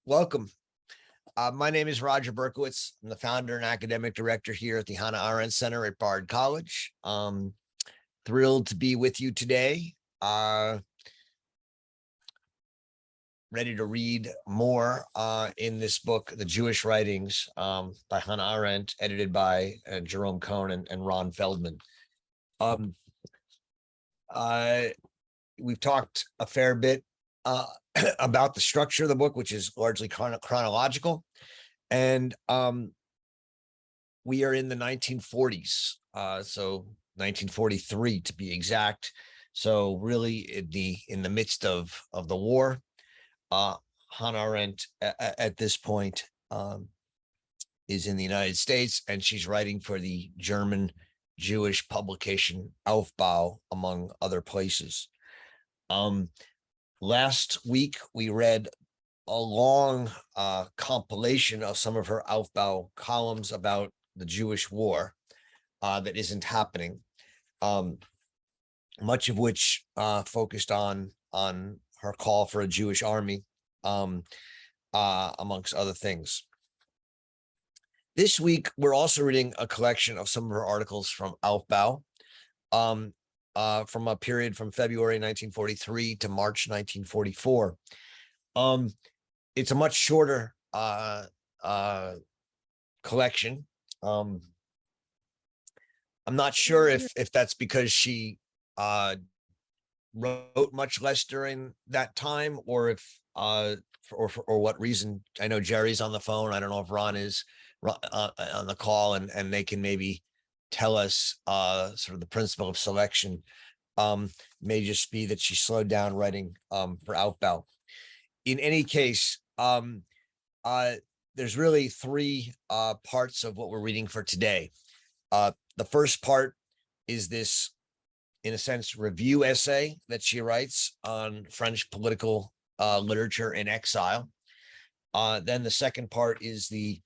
Welcome. My name is Roger Berkowitz. I'm the founder and academic director here at the Hannah Arendt Center at Bard College. Thrilled to be with you today. Ready to read more in this book, The Jewish Writings by Hannah Arendt, edited by Jerome Cohen and Ron Feldman. We've talked a fair bit about the structure of the book, which is largely chronological. And we are in the 1940s, so 1943 to be exact. So really in the midst of the war. Hannah Arendt at this point is in the United States, and she's writing for the German Jewish publication Aufbau, among other places. Last week, we read a long compilation of some of her Aufbau columns about the Jewish war that isn't happening, much of which focused on her call for a Jewish army, amongst other things. This week, we're also reading a collection of some of her articles from Aufbau, from a period from February 1943 to March 1944. It's a much shorter collection. I'm not sure if that's because she wrote much less during that time, or if or what reason. I know Jerry's on the phone. I don't know if Ron is on the call, and they can maybe tell us sort of the principle of selection. May just be that she slowed down writing for Aufbau. In any case, there's really three parts of what we're reading for today. The first part is this, in a sense, review essay that she writes on French political literature in exile. Then the second part is the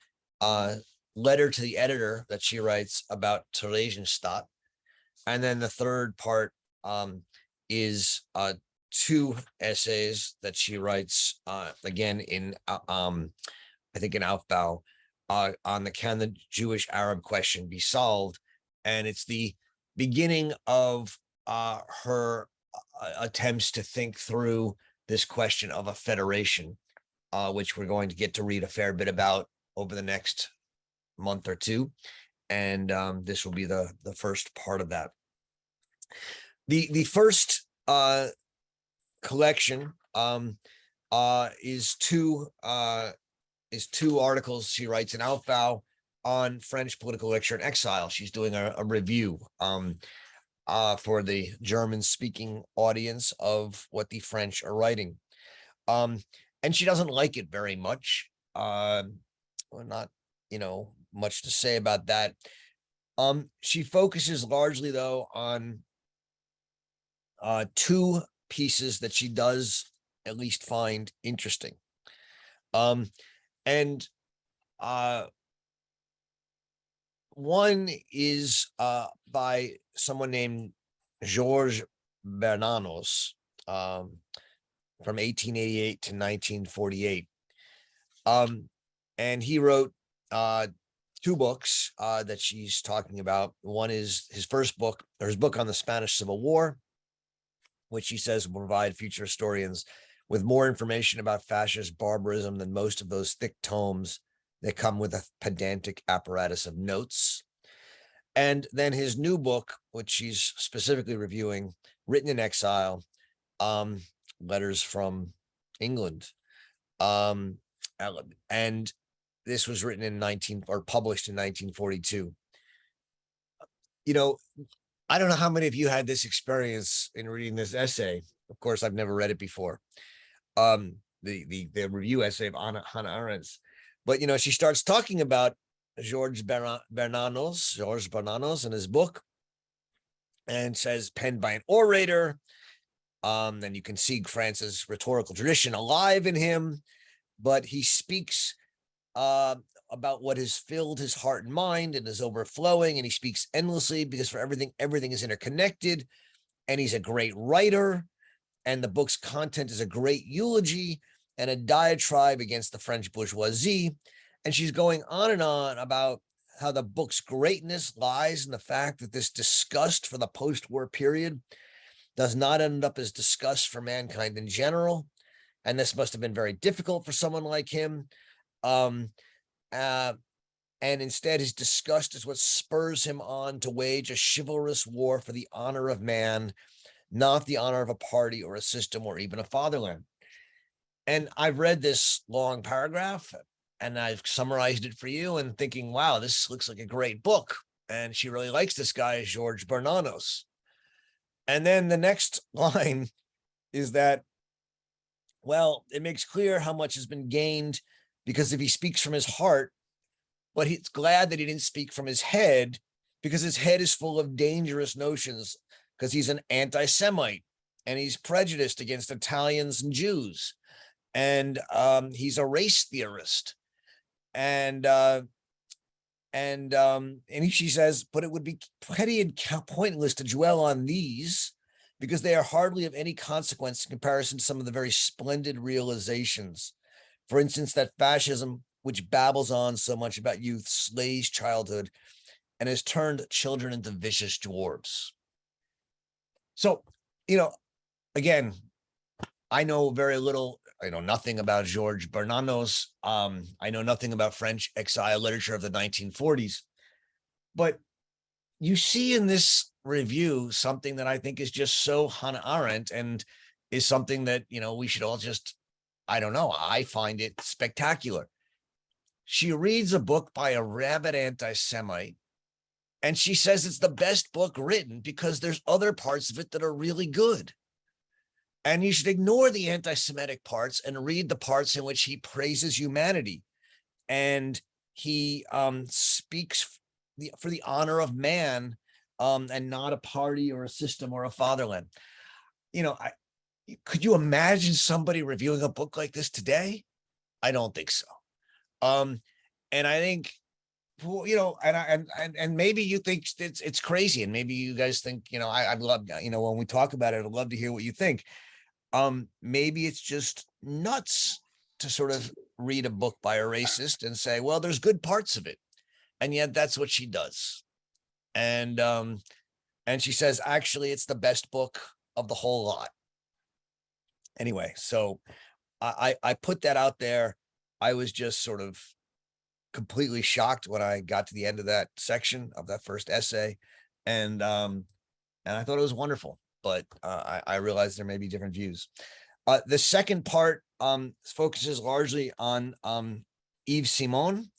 letter to the editor that she writes about Theresienstadt. And then the third part is two essays that she writes again in I think in Aufbau on can the Jewish Arab question be solved? And it's the beginning of her attempts to think through this question of a federation, which we're going to get to read a fair bit about over the next month or two. And this will be the first part of that. The first collection is two articles she writes in Aufbau on French political literature in exile. She's doing a review for the German-speaking audience of what the French are writing. And she doesn't like it very much. Not, much to say about that. She focuses largely, though, on two pieces that she does at least find interesting. And one is by someone named Georges Bernanos from 1888 to 1948. And he wrote two books that she's talking about. One is his first book, or his book on the Spanish Civil War, which he says will provide future historians with more information about fascist barbarism than most of those thick tomes that come with a pedantic apparatus of notes. And then his new book, which she's specifically reviewing, written in exile, letters from England. And this was written in published in 1942. I don't know how many of you had this experience in reading this essay. Of course, I've never read it before. The review essay of Hannah Arendt. But, she starts talking about Georges Bernanos in his book, and says penned by an orator. Then you can see France's rhetorical tradition alive in him, but he speaks about what has filled his heart and mind and is overflowing, and he speaks endlessly because for everything is interconnected, and he's a great writer, and the book's content is a great eulogy, and a diatribe against the French bourgeoisie. And she's going on and on about how the book's greatness lies in the fact that this disgust for the post-war period does not end up as disgust for mankind in general. And this must have been very difficult for someone like him. And instead, his disgust is what spurs him on to wage a chivalrous war for the honor of man, not the honor of a party or a system or even a fatherland. And I've read this long paragraph and I've summarized it for you and thinking, wow, this looks like a great book. And she really likes this guy, George Bernanos. And then the next line is that, well, it makes clear how much has been gained because if he speaks from his heart, but he's glad that he didn't speak from his head because his head is full of dangerous notions because he's an anti-Semite and he's prejudiced against Italians and Jews. And he's a race theorist. And she says, but it would be petty and pointless to dwell on these because they are hardly of any consequence in comparison to some of the very splendid realizations. For instance, that fascism, which babbles on so much about youth, slays childhood and has turned children into vicious dwarves. So, again, I know very little. I know nothing about George Bernanos. I know nothing about French exile literature of the 1940s. But you see in this review something that I think is just so Hannah Arendt and is something that, we should all just, I don't know, I find it spectacular. She reads a book by a rabid anti-Semite, and she says it's the best book written because there's other parts of it that are really good. And you should ignore the anti-Semitic parts and read the parts in which he praises humanity. And he speaks for the honor of man and not a party or a system or a fatherland. Could you imagine somebody reviewing a book like this today? I don't think so. And I think, and maybe you think it's crazy. And maybe you guys think, I'd love, when we talk about it, I'd love to hear what you think. Maybe it's just nuts to sort of read a book by a racist and say, well, there's good parts of it. And yet that's what she does. And she says, actually, it's the best book of the whole lot. Anyway, so I put that out there. I was just sort of completely shocked when I got to the end of that section of that first essay. And I thought it was wonderful. But I realize there may be different views. The second part focuses largely on Yves Simon,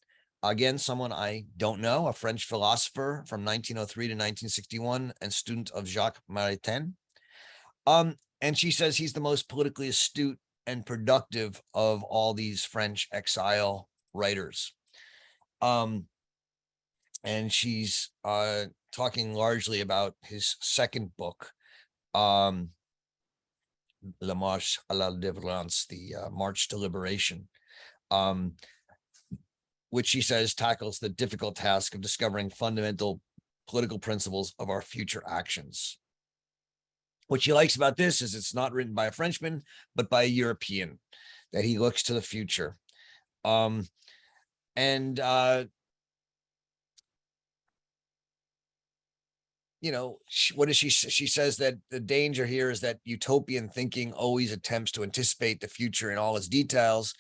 again, someone I don't know, a French philosopher from 1903 to 1961 and student of Jacques Maritain. And she says he's the most politically astute and productive of all these French exile writers. And she's talking largely about his second book, La Marche à la Délivrance, the March to Liberation, which she says tackles the difficult task of discovering fundamental political principles of our future actions. What she likes about this is it's not written by a Frenchman, but by a European, that he looks to the future. What is she says that the danger here is that utopian thinking always attempts to anticipate the future in all its details,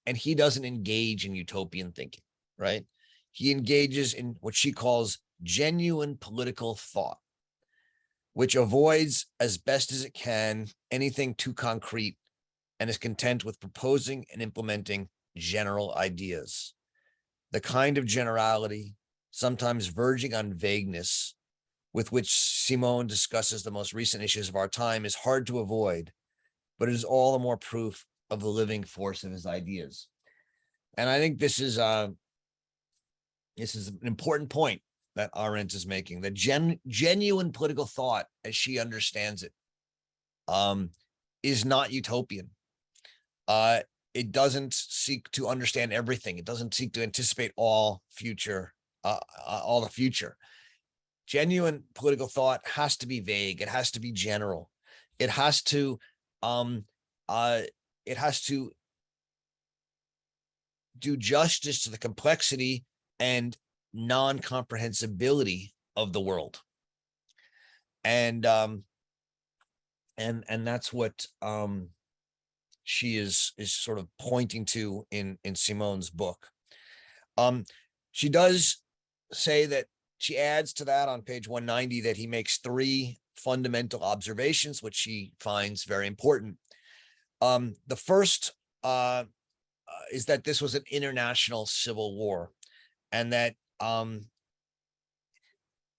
and he doesn't engage in utopian thinking, right? He engages in what she calls genuine political thought, which avoids as best as it can anything too concrete and is content with proposing and implementing general ideas. The kind of generality, sometimes verging on vagueness, with which Simone discusses the most recent issues of our time is hard to avoid, but it is all the more proof of the living force of his ideas. And I think this is an important point that Arendt is making, that genuine political thought, as she understands it, is not utopian. It doesn't seek to understand everything. It doesn't seek to anticipate all the future. Genuine political thought has to be vague. It has to be general. It has to do justice to the complexity and non-comprehensibility of the world. And that's what she is sort of pointing to in Simone's book. She does say that she adds to that on page 190 that he makes three fundamental observations, which she finds very important. The first is that this was an international civil war, and that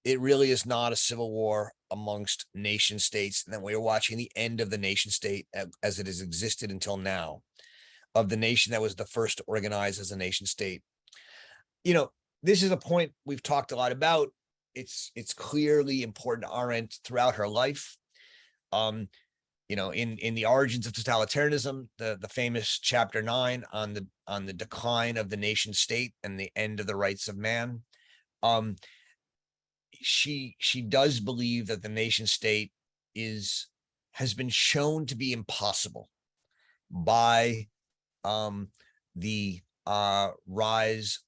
it really is not a civil war amongst nation states, and that we are watching the end of the nation state as it has existed until now, of the nation that was the first to organize as a nation state. This is a point we've talked a lot about. It's clearly important to Arendt throughout her life. In the origins of totalitarianism, the famous chapter 9 on the decline of the nation state and the end of the rights of man. She does believe that the nation state has been shown to be impossible by the rise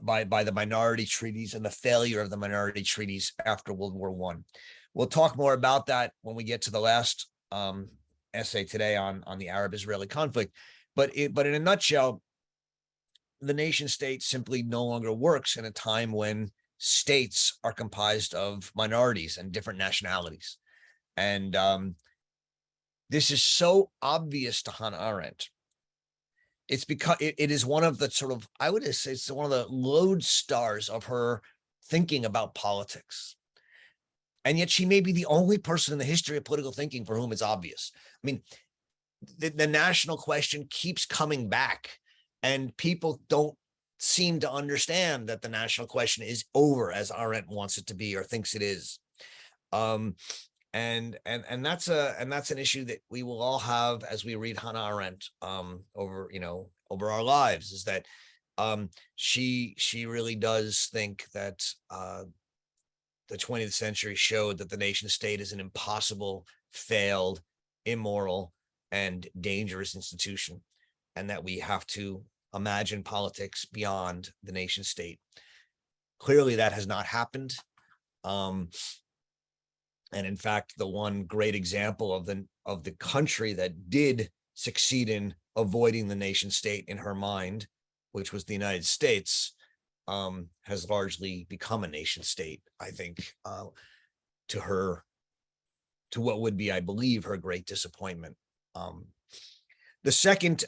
by the minority treaties and the failure of the minority treaties after World War I. We'll talk more about that when we get to the last essay today on the Arab-Israeli conflict. But in a nutshell, the nation state simply no longer works in a time when states are comprised of minorities and different nationalities. And this is so obvious to Hannah Arendt. It's because it is one of the sort of, I would say it's one of the lodestars of her thinking about politics. And yet she may be the only person in the history of political thinking for whom it's obvious. I mean, the national question keeps coming back, and people don't seem to understand that the national question is over as Arendt wants it to be or thinks it is. And that's an issue that we will all have as we read Hannah Arendt over our lives, is that she really does think that the 20th century showed that the nation state is an impossible, failed, immoral, and dangerous institution, and that we have to imagine politics beyond the nation state. Clearly, that has not happened. And in fact, the one great example of the country that did succeed in avoiding the nation state in her mind, which was the United States, has largely become a nation state, I think, to what would be, I believe, her great disappointment. The second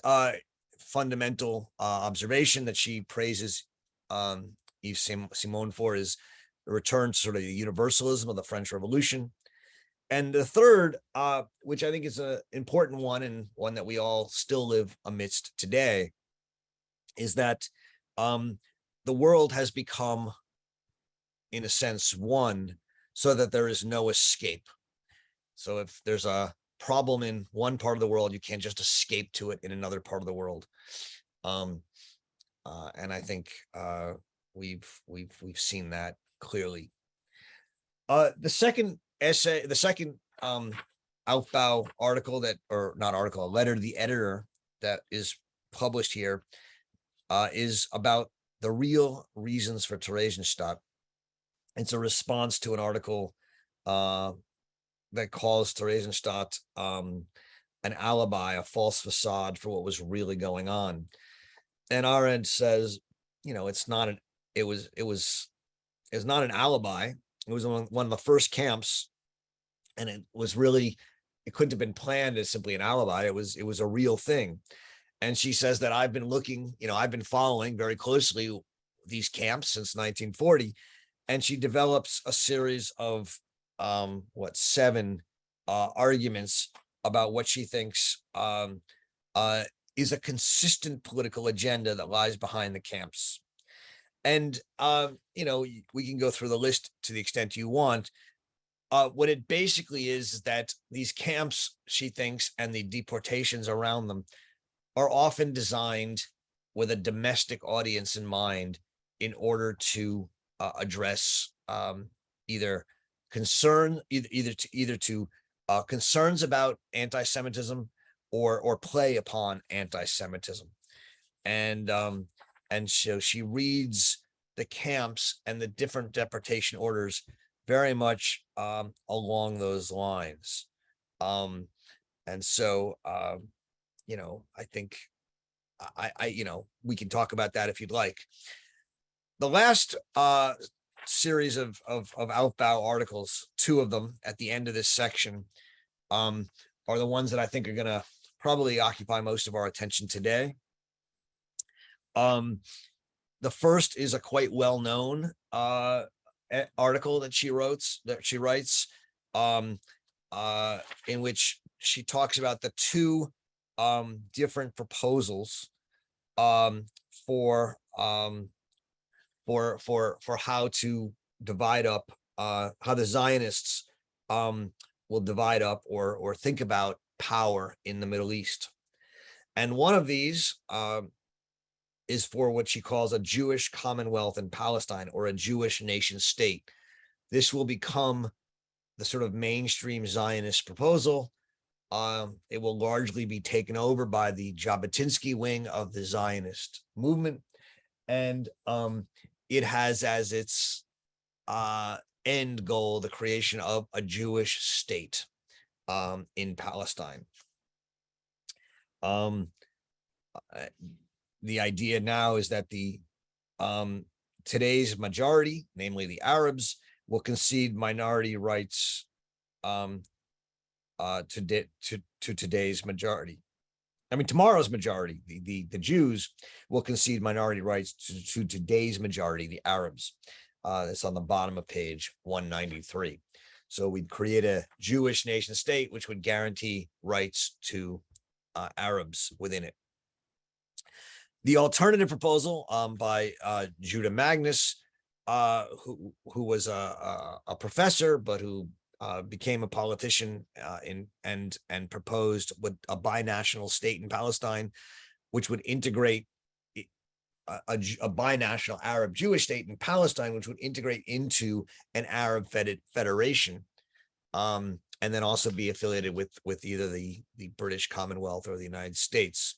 fundamental observation that she praises Yves Simon for is the return to sort of the universalism of the French Revolution. And the third, which I think is an important one and one that we all still live amidst today, is that the world has become, in a sense, one, so that there is no escape. So if there's a problem in one part of the world, you can't just escape to it in another part of the world. And I think we've seen that clearly. The second essay, the second Aufbau article a letter to the editor that is published here is about the real reasons for Theresienstadt. It's a response to an article that calls Theresienstadt an alibi, a false facade for what was really going on. And Arendt says, it's not an alibi. It was one of the first camps, and it couldn't have been planned as simply an alibi. It was a real thing. And she says that I've been following very closely these camps since 1940. And she develops a series of 7 arguments about what she thinks is a consistent political agenda that lies behind the camps. And, we can go through the list to the extent you want. What it basically is that these camps, she thinks, and the deportations around them are often designed with a domestic audience in mind in order to address either concerns about anti-Semitism or play upon anti-Semitism. and so she reads the camps and the different deportation orders very much along those lines. And so I think we can talk about that if you'd like. The last series of Aufbau articles, two of them at the end of this section, are the ones that I think are going to probably occupy most of our attention today. The first is a quite well-known article that she writes, in which she talks about the two different proposals for how to divide up, how the Zionists will divide up or think about power in the Middle East. And one of these is for what she calls a Jewish Commonwealth in Palestine, or a Jewish nation state. This will become the sort of mainstream Zionist proposal. It will largely be taken over by the Jabotinsky wing of the Zionist movement. And it has as its end goal the creation of a Jewish state in Palestine. The idea now is that the today's majority, namely the Arabs, will concede minority rights to today's majority. I mean, tomorrow's majority, the Jews, will concede minority rights to today's majority, the Arabs. That's on the bottom of page 193. So we'd create a Jewish nation state, which would guarantee rights to Arabs within it. The alternative proposal by Judah Magnus, who was a professor, but who became a politician and proposed with a binational state in Palestine, which would integrate a binational Arab Jewish state in Palestine, which would integrate into an Arab federation, and then also be affiliated with either the British Commonwealth or the United States.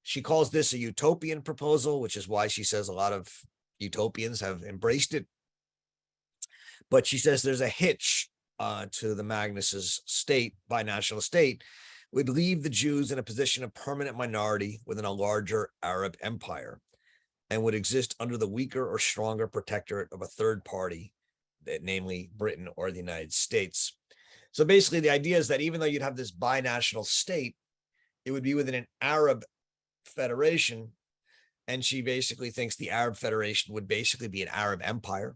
She calls this a utopian proposal, which is why she says a lot of utopians have embraced it. But she says there's a hitch to the Magnus's state, binational state, would leave the Jews in a position of permanent minority within a larger Arab empire, and would exist under the weaker or stronger protectorate of a third party, namely Britain or the United States. So basically the idea is that even though you'd have this binational state, it would be within an Arab federation. And she basically thinks the Arab Federation would basically be an Arab empire,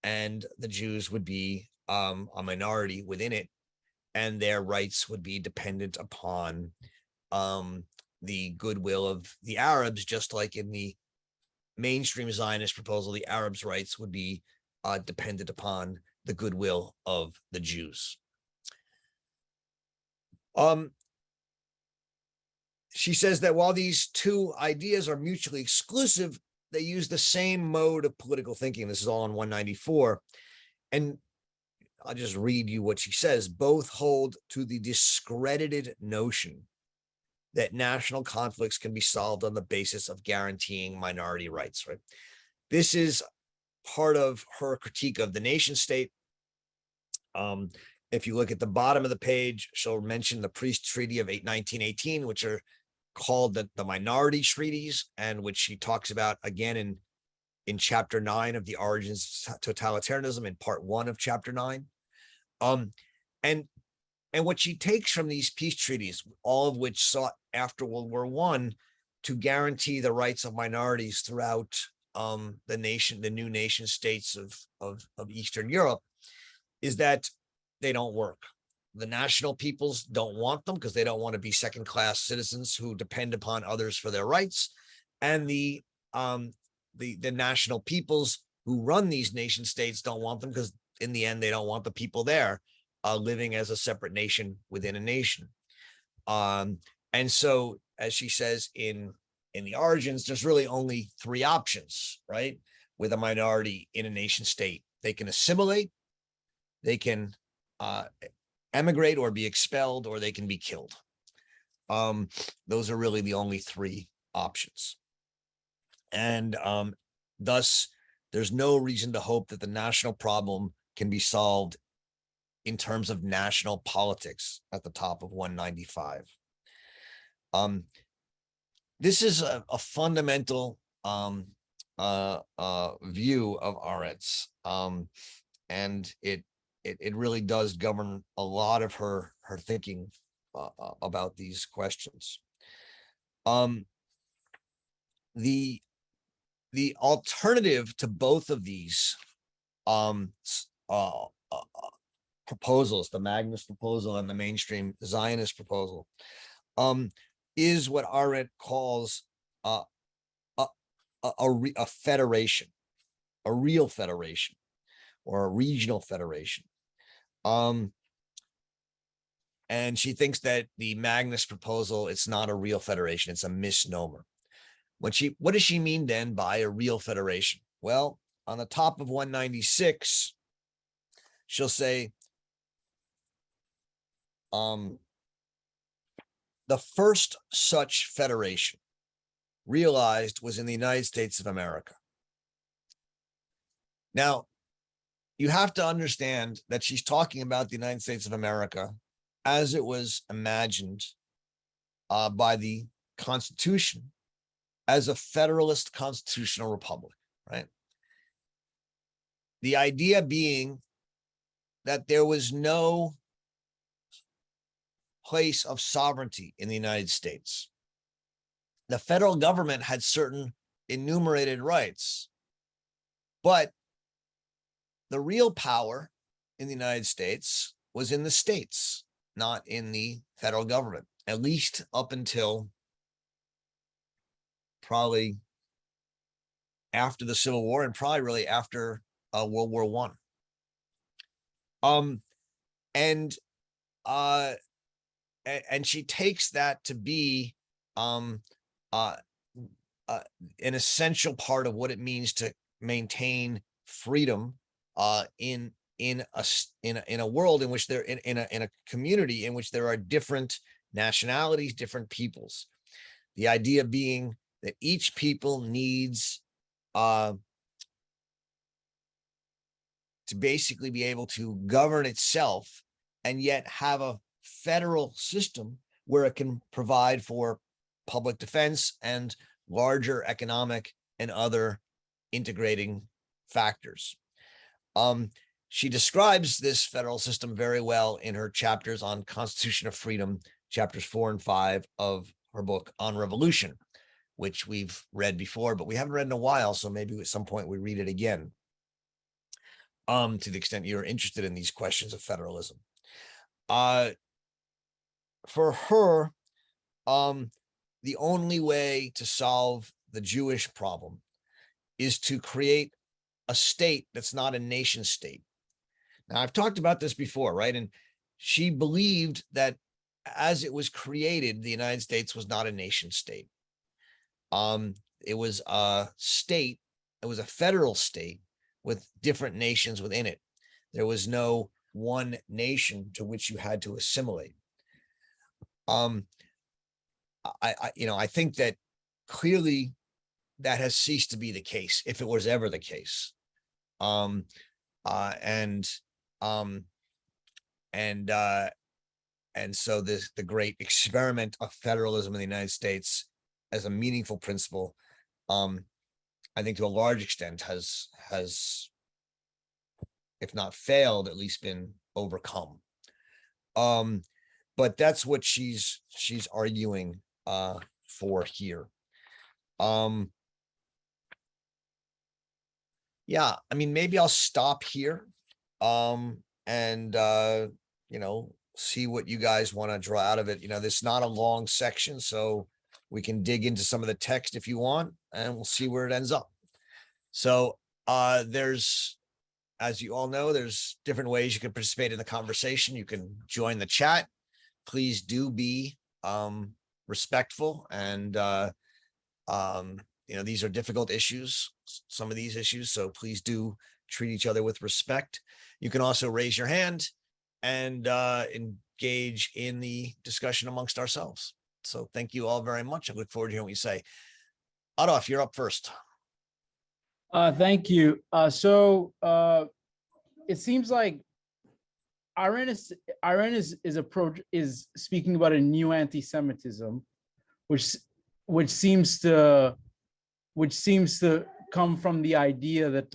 and the Jews would be a minority within it, and their rights would be dependent upon the goodwill of the Arabs, just like in the mainstream Zionist proposal, the Arabs' rights would be dependent upon the goodwill of the Jews. She says that while these two ideas are mutually exclusive, they use the same mode of political thinking. This is all on 194. And I'll just read you what she says. Both hold to the discredited notion that national conflicts can be solved on the basis of guaranteeing minority rights, right? This is part of her critique of the nation state. If you look at the bottom of the page, she'll mention the Peace Treaty of 1918, which are called the minority treaties, and which she talks about again in chapter 9 of the Origins of Totalitarianism, in part 1 of chapter 9. And what she takes from these peace treaties, all of which sought after World War I to guarantee the rights of minorities throughout the new nation states of Eastern Europe, is that they don't work. The national peoples don't want them because they don't want to be second-class citizens who depend upon others for their rights. And the national peoples who run these nation states don't want them because in the end, they don't want the people there living as a separate nation within a nation. And so, as she says in the Origins, there's really only three options, right? With a minority in a nation state. They can assimilate, they can emigrate or be expelled, or they can be killed. Those are really the only three options. And thus, there's no reason to hope that the national problem can be solved in terms of national politics at the top of 195. This is a fundamental view of Arendt's, and it really does govern a lot of her thinking about these questions. The alternative to both of these proposals, the Magnus proposal and the mainstream Zionist proposal, is what Arendt calls a federation, a real federation, or a regional federation. And she thinks that the Magnus proposal, it's not a real federation, it's a misnomer. What does she mean then by a real federation? Well, on the top of 196, she'll say, the first such federation realized was in the United States of America. Now, you have to understand that she's talking about the United States of America as it was imagined by the Constitution as a federalist constitutional republic, right? The idea being that there was no place of sovereignty in the United States. The federal government had certain enumerated rights, but the real power in the United States was in the states, not in the federal government, at least up until probably after the Civil War, and probably really after World War I. And she takes that to be an essential part of what it means to maintain freedom in a world in which in a community in which there are different nationalities, different peoples. The idea being that each people needs to basically be able to govern itself and yet have a federal system where it can provide for public defense and larger economic and other integrating factors. She describes this federal system very well in her chapters on Constitution of Freedom, chapters 4 and 5 of her book on Revolution, which we've read before, but we haven't read in a while, so maybe at some point we read it again, to the extent you're interested in these questions of federalism. For her, the only way to solve the Jewish problem is to create a state that's not a nation state. Now, I've talked about this before, right? And she believed that as it was created, the United States was not a nation state. It was a state, it was a federal state with different nations within it. There was no one nation to which you had to assimilate. I think that clearly that has ceased to be the case, if it was ever the case. And so the great experiment of federalism in the United States as a meaningful principle, I think to a large extent has, if not failed, at least been overcome. But that's what she's arguing for here. Yeah, I mean, maybe I'll stop here and see what you guys want to draw out of it. This is not a long section, so we can dig into some of the text if you want, and we'll see where it ends up. So there's, as you all know, there's different ways you can participate in the conversation. You can join the chat. Please do be respectful, and these are difficult issues, some of these issues, so please do treat each other with respect. You can also raise your hand and engage in the discussion amongst ourselves. So thank you all very much. I look forward to hearing what you say. Adolf, you're up first. Thank you. It seems like Arendt is speaking about a new anti-Semitism, which seems to come from the idea that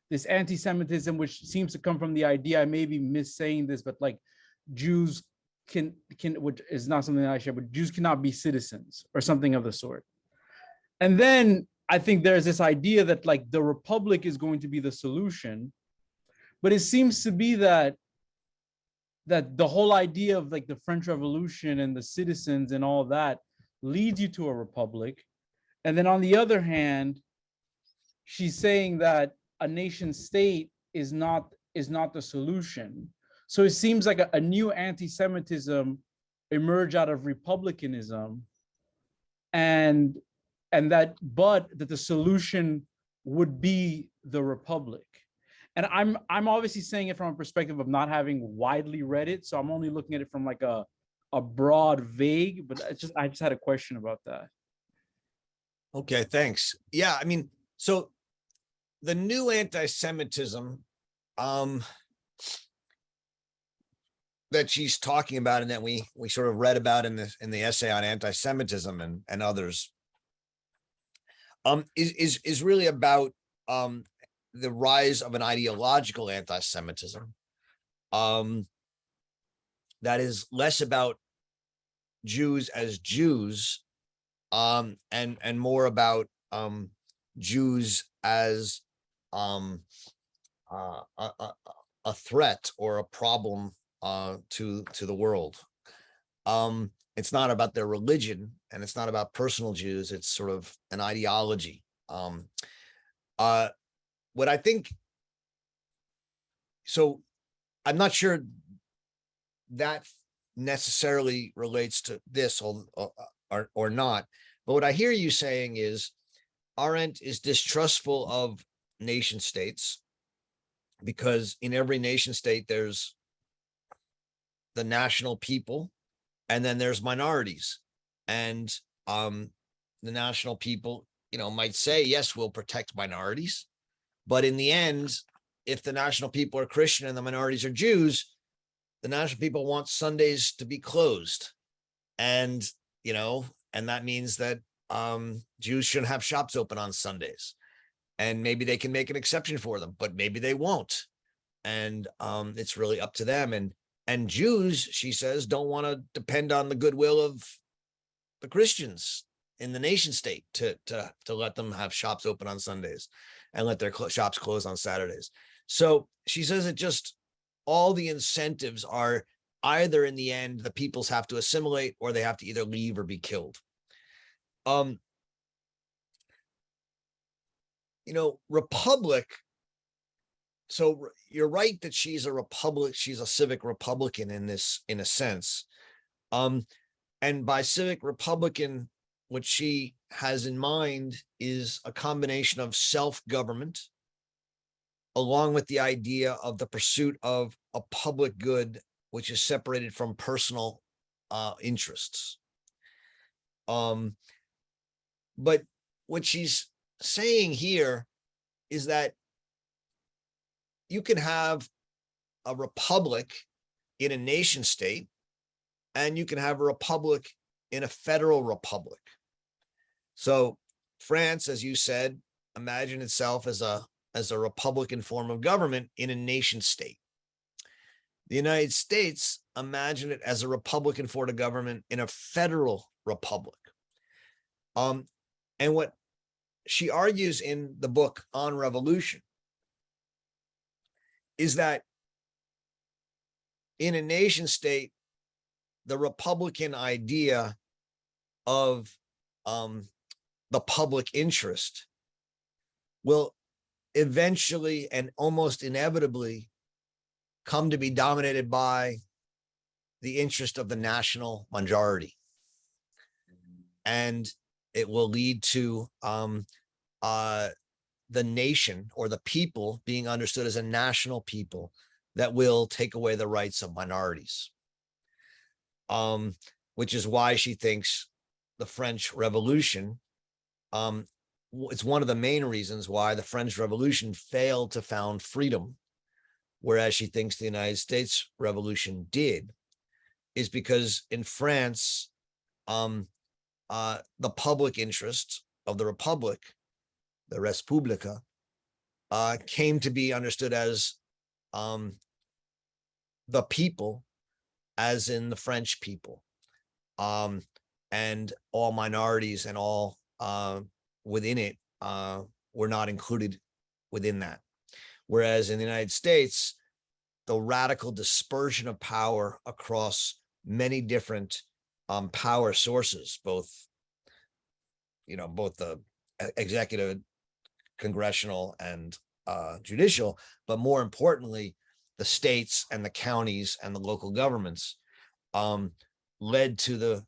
this anti-Semitism, which seems to come from the idea, I may be missaying this, but Jews can which is not something that I share, but Jews cannot be citizens or something of the sort. And then I think there's this idea that the Republic is going to be the solution, but it seems to be that the whole idea of the French Revolution and the citizens and all that leads you to a republic. And then on the other hand, she's saying that a nation state is not the solution. So it seems like a new anti-Semitism emerged out of republicanism, and that the solution would be the republic. And I'm obviously saying it from a perspective of not having widely read it, so I'm only looking at it from a broad, vague. But I just had a question about that. Okay, thanks. Yeah, I mean, so the new anti-Semitism that she's talking about, and that we sort of read about in the essay on anti-Semitism and others, is really about the rise of an ideological anti-Semitism that is less about Jews as Jews and more about Jews as a threat or a problem to the world. It's not about their religion, and it's not about personal Jews. It's sort of an ideology. What I think, so I'm not sure that necessarily relates to this or not, but what I hear you saying is Arendt is distrustful of nation states because in every nation state there's the national people and then there's minorities, and the national people might say, yes, we'll protect minorities, but in the end, if the national people are Christian and the minorities are Jews, the national people want Sundays to be closed. And, and that means that Jews shouldn't have shops open on Sundays. And maybe they can make an exception for them, but maybe they won't. And it's really up to them. And Jews, she says, don't want to depend on the goodwill of the Christians in the nation state to let them have shops open on Sundays and let their shops close on Saturdays. So she says it just, all the incentives are either in the end, the peoples have to assimilate or they have to either leave or be killed. Republic. So you're right that she's a republic. She's a civic Republican in a sense. And by civic Republican, what she has in mind is a combination of self-government, along with the idea of the pursuit of a public good, which is separated from personal interests. But what she's saying here is that you can have a republic in a nation state, and you can have a republic in a federal republic. So France, as you said, imagine itself as a republican form of government in a nation state. The United States, imagine it as a republican form of government in a federal republic. And what she argues in the book On Revolution is that in a nation state, the Republican idea of the public interest will eventually and almost inevitably come to be dominated by the interest of the national majority. And it will lead to the nation or the people being understood as a national people that will take away the rights of minorities. which is why she thinks the French Revolution, it's one of the main reasons why the French Revolution failed to found freedom, whereas she thinks the United States Revolution did, is because in France, the public interest of the Republic, the Respublica, came to be understood as the people, as in the French people, and all minorities and all within it were not included within that. Whereas in the United States, the radical dispersion of power across many different power sources, both the executive, congressional, and judicial, but more importantly, the states and the counties and the local governments, led to the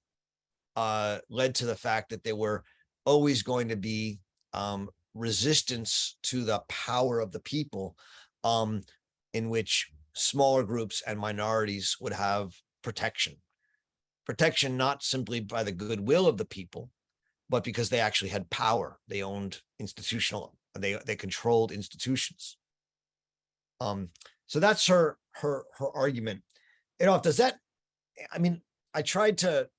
fact that there were always going to be resistance to the power of the people, in which smaller groups and minorities would have protection not simply by the goodwill of the people, but because they actually had power. They owned they controlled institutions. So that's her argument. Does that, I mean, I tried to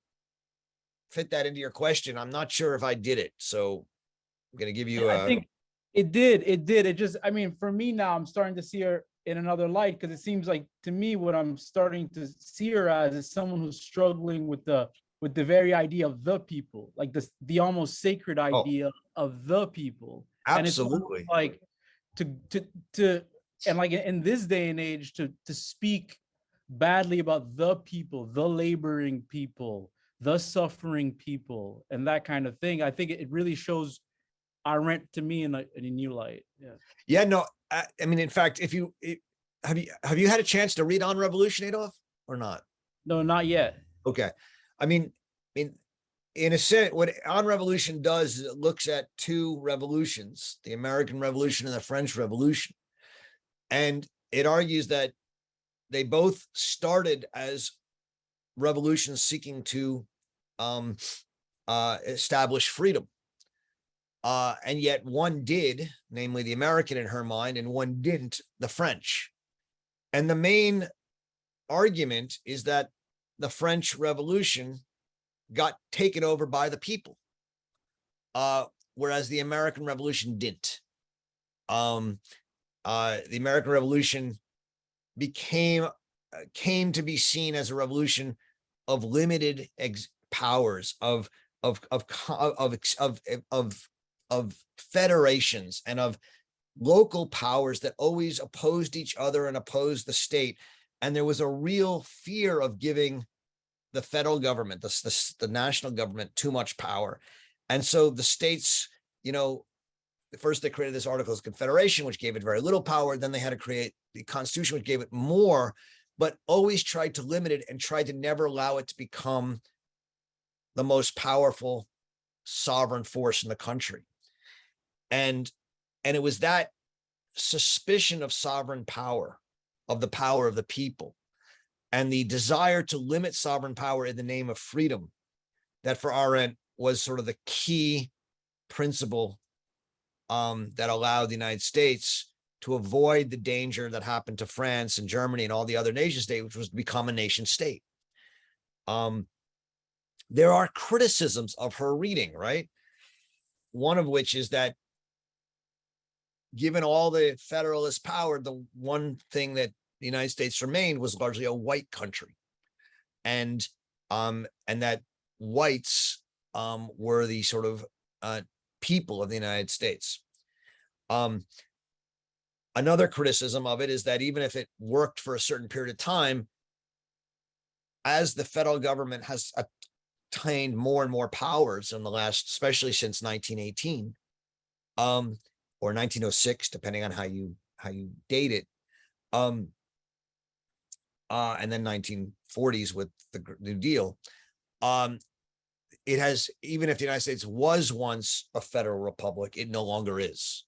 fit that into your question. I'm not sure if I did it. So I'm going to give you I think it did. It just, I mean, for me now, I'm starting to see her in another light, because it seems like, to me, what I'm starting to see her as is someone who's struggling with the very idea of the people, like the almost sacred idea of the people. Absolutely. And it's like to and like in this day and age, to speak badly about the people, the laboring people, the suffering people, and that kind of thing, I think it really shows Arendt to me in a new light. Yeah. No, I mean, in fact, have you had a chance to read On Revolution, Adolf, or not? No, not yet. Okay. I mean, in a sense, what On Revolution does is it looks at two revolutions, the American Revolution and the French Revolution. And it argues that they both started as revolutions seeking to establish freedom. And yet one did, namely the American in her mind, and one didn't, the French. And the main argument is that the French Revolution got taken over by the people, whereas the American Revolution didn't. The American Revolution came to be seen as a revolution of limited powers, of federations, and of local powers that always opposed each other and opposed the state. And there was a real fear of giving the federal government, the national government, too much power. And so the states, first they created this Articles of Confederation, which gave it very little power. Then they had to create the Constitution, which gave it more, but always tried to limit it and tried to never allow it to become the most powerful sovereign force in the country. And it was that suspicion of sovereign power, of the power of the people, and the desire to limit sovereign power in the name of freedom, that for Arendt was sort of the key principle that allowed the United States to avoid the danger that happened to France and Germany and all the other nation states, which was to become a nation state. There are criticisms of her reading, right? One of which is that given all the federalist power, the one thing that the United States remained was largely a white country. And that whites were the sort of people of the United States. Another criticism of it is that even if it worked for a certain period of time, as the federal government has attained more and more powers in the last, especially since 1918, or 1906, depending on how you date it, and then 1940s with the New Deal, it has, even if the United States was once a federal republic, it no longer is.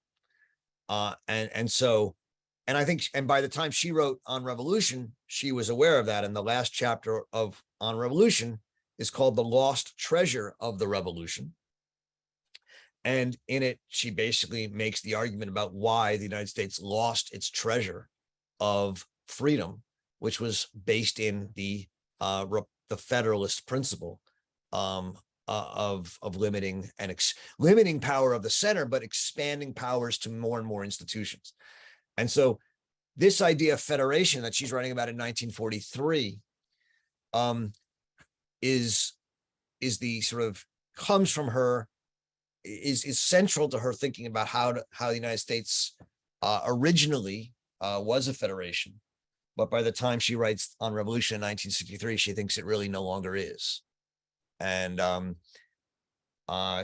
And I think, and by the time she wrote On Revolution, she was aware of that. And the last chapter of on revolution is called The Lost Treasure of the Revolution. And in it, she basically makes the argument about why the United States lost its treasure of freedom, which was based in the federalist principle of limiting limiting power of the center, but expanding powers to more and more institutions. And so this idea of federation that she's writing about in 1943 is the sort of comes from her, is central to her thinking about how the United States originally was a federation. But by the time she writes on revolution in 1963, she thinks it really no longer is. And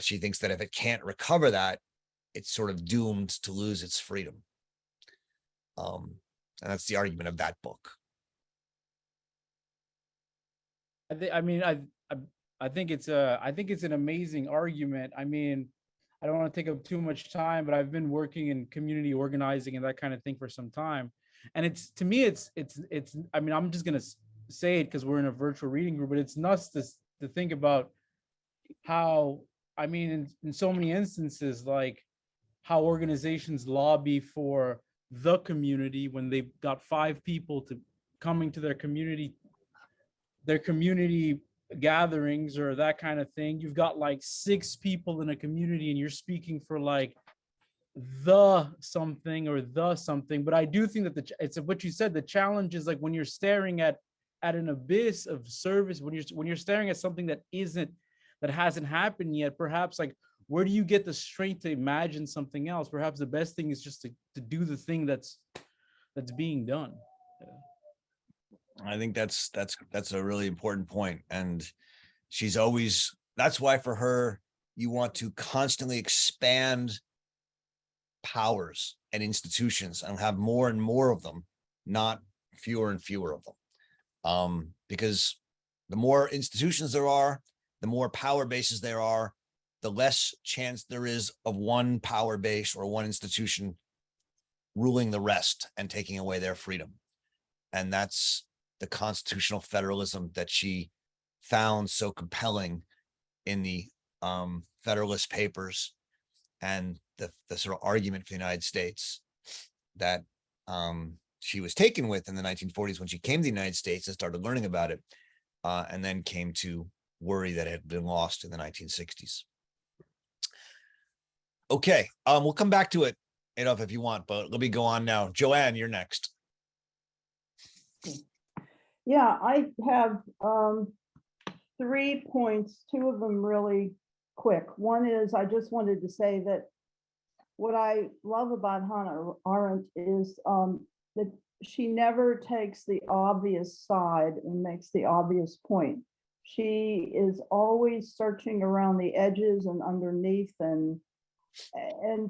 she thinks that if it can't recover that, it's sort of doomed to lose its freedom. And that's the argument of that book. I think it's an amazing argument. I mean, I don't want to take up too much time, but I've been working in community organizing and that kind of thing for some time. And it's, to me, it's, I mean, I'm just going to say it because we're in a virtual reading group, but it's nuts to think about how, I mean, in so many instances, like how organizations lobby for the community when they've got 5 people to coming to their community gatherings or that kind of thing. You've got like 6 people in a community and you're speaking for like the something or the something. But I do think that it's what you said, the challenge is like when you're staring at an abyss of service, when you're staring at something that hasn't happened yet, perhaps like where do you get the strength to imagine something else? Perhaps the best thing is just to do the thing that's being done. I think that's a really important point. And she's always, that's why for her, you want to constantly expand powers and institutions and have more and more of them, not fewer and fewer of them. Because the more institutions there are, the more power bases there are, the less chance there is of one power base or one institution ruling the rest and taking away their freedom. And that's the constitutional federalism that she found so compelling in the Federalist Papers and the sort of argument for the United States that she was taken with in the 1940s when she came to the United States and started learning about it, and then came to worry that it had been lost in the 1960s. Okay, we'll come back to it, Adolf, if you want, but let me go on now. Joanne, you're next. Yeah, I have 3 points, 2 of them really quick. One is I just wanted to say that what I love about Hannah Arendt is that she never takes the obvious side and makes the obvious point. She is always searching around the edges and underneath, and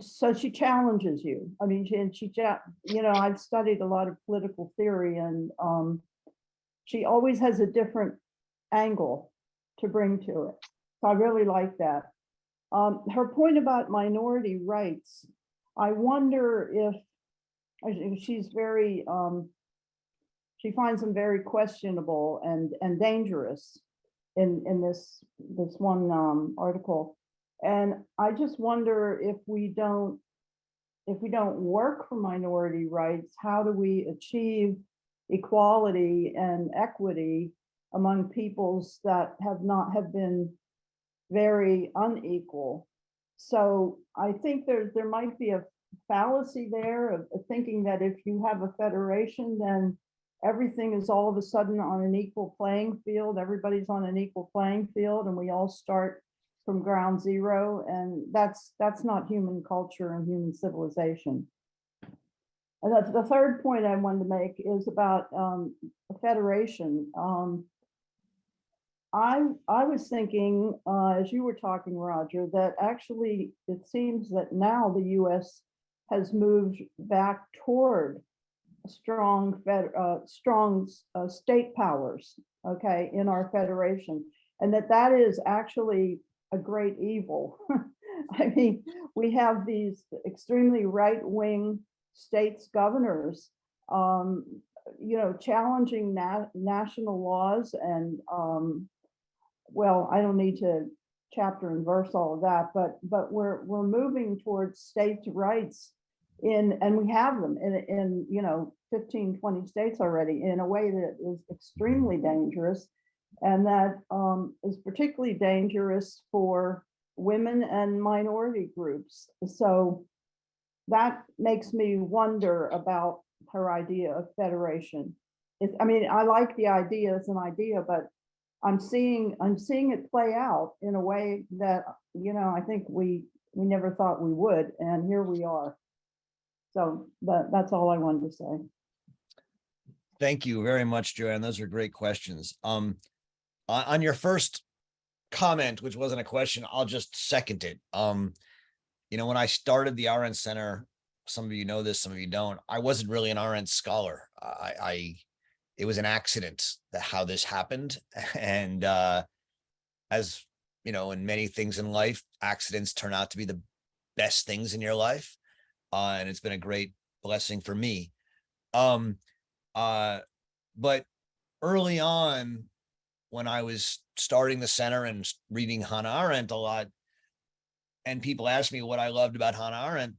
so she challenges you. I mean, you know, I've studied a lot of political theory, and she always has a different angle to bring to it. So I really like that. Her point about minority rights, I wonder if she's very, she finds them very questionable and dangerous in this one article. And I just wonder if we don't work for minority rights, how do we achieve equality and equity among peoples that have been very unequal? So I think there might be a fallacy there of thinking that if you have a federation, then everything is all of a sudden on an equal playing field. Everybody's on an equal playing field, and we all start from ground zero. And that's not human culture and human civilization. And that's the third point I wanted to make is about a federation. I was thinking, as you were talking, Roger, that actually it seems that now the U.S. has moved back toward strong state powers, okay, in our federation, and that is actually a great evil. I mean, we have these extremely right-wing states governors challenging national laws and, well, I don't need to chapter and verse all of that, but we're moving towards states' rights and we have them in 15, 20 states already in a way that is extremely dangerous, and that is particularly dangerous for women and minority groups. So that makes me wonder about her idea of federation. I like the idea as an idea, but I'm seeing it play out in a way that, I think we never thought we would, and here we are. So that's all I wanted to say. Thank you very much, Joanne. Those are great questions. On your first comment, which wasn't a question, I'll just second it. When I started the Arendt Center, some of you know this, some of you don't, I wasn't really an Arendt scholar. It was an accident that how this happened. And as you know, in many things in life, accidents turn out to be the best things in your life. And it's been a great blessing for me. But early on, when I was starting the center and reading Hannah Arendt a lot, and people asked me what I loved about Hannah Arendt,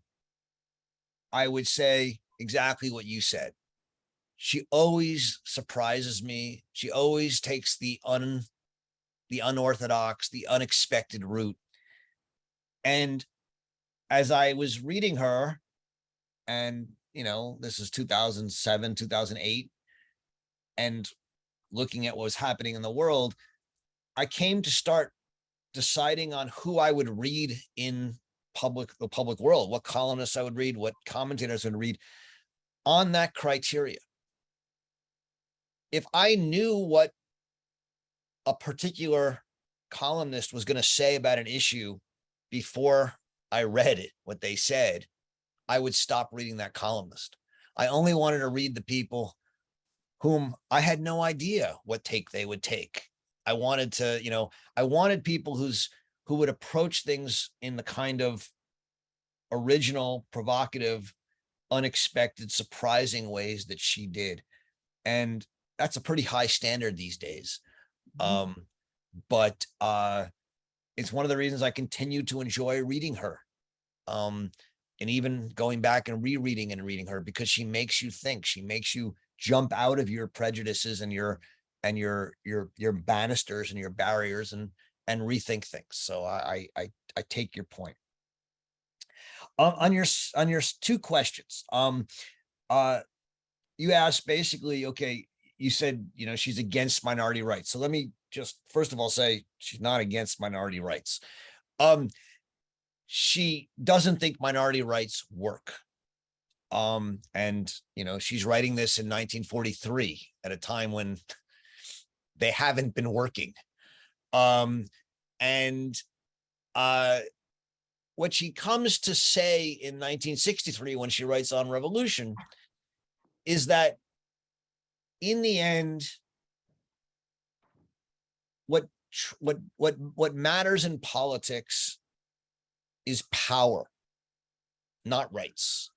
I would say exactly what you said. She always surprises me. She always takes the unorthodox, the unexpected route. And as I was reading her, and this is 2007, 2008, and looking at what was happening in the world, I came to start deciding on who I would read in the public world, what columnists I would read, what commentators I would read on that criteria. If I knew what a particular columnist was going to say about an issue before I read it, what they said, I would stop reading that columnist. I only wanted to read the people whom I had no idea what take they would take. I wanted to, I wanted people who would approach things in the kind of original, provocative, unexpected, surprising ways that she did. And that's a pretty high standard these days. But it's one of the reasons I continue to enjoy reading her. And even going back and rereading and reading her, because she makes you think, she makes you jump out of your prejudices and your banisters and your barriers and rethink things. So I take your point. On your two questions, you asked basically, okay, you said, she's against minority rights. So let me just first of all say she's not against minority rights. She doesn't think minority rights work. And she's writing this in 1943 at a time when they haven't been working. What she comes to say in 1963 when she writes On Revolution is that in the end, what matters in politics is power, not rights.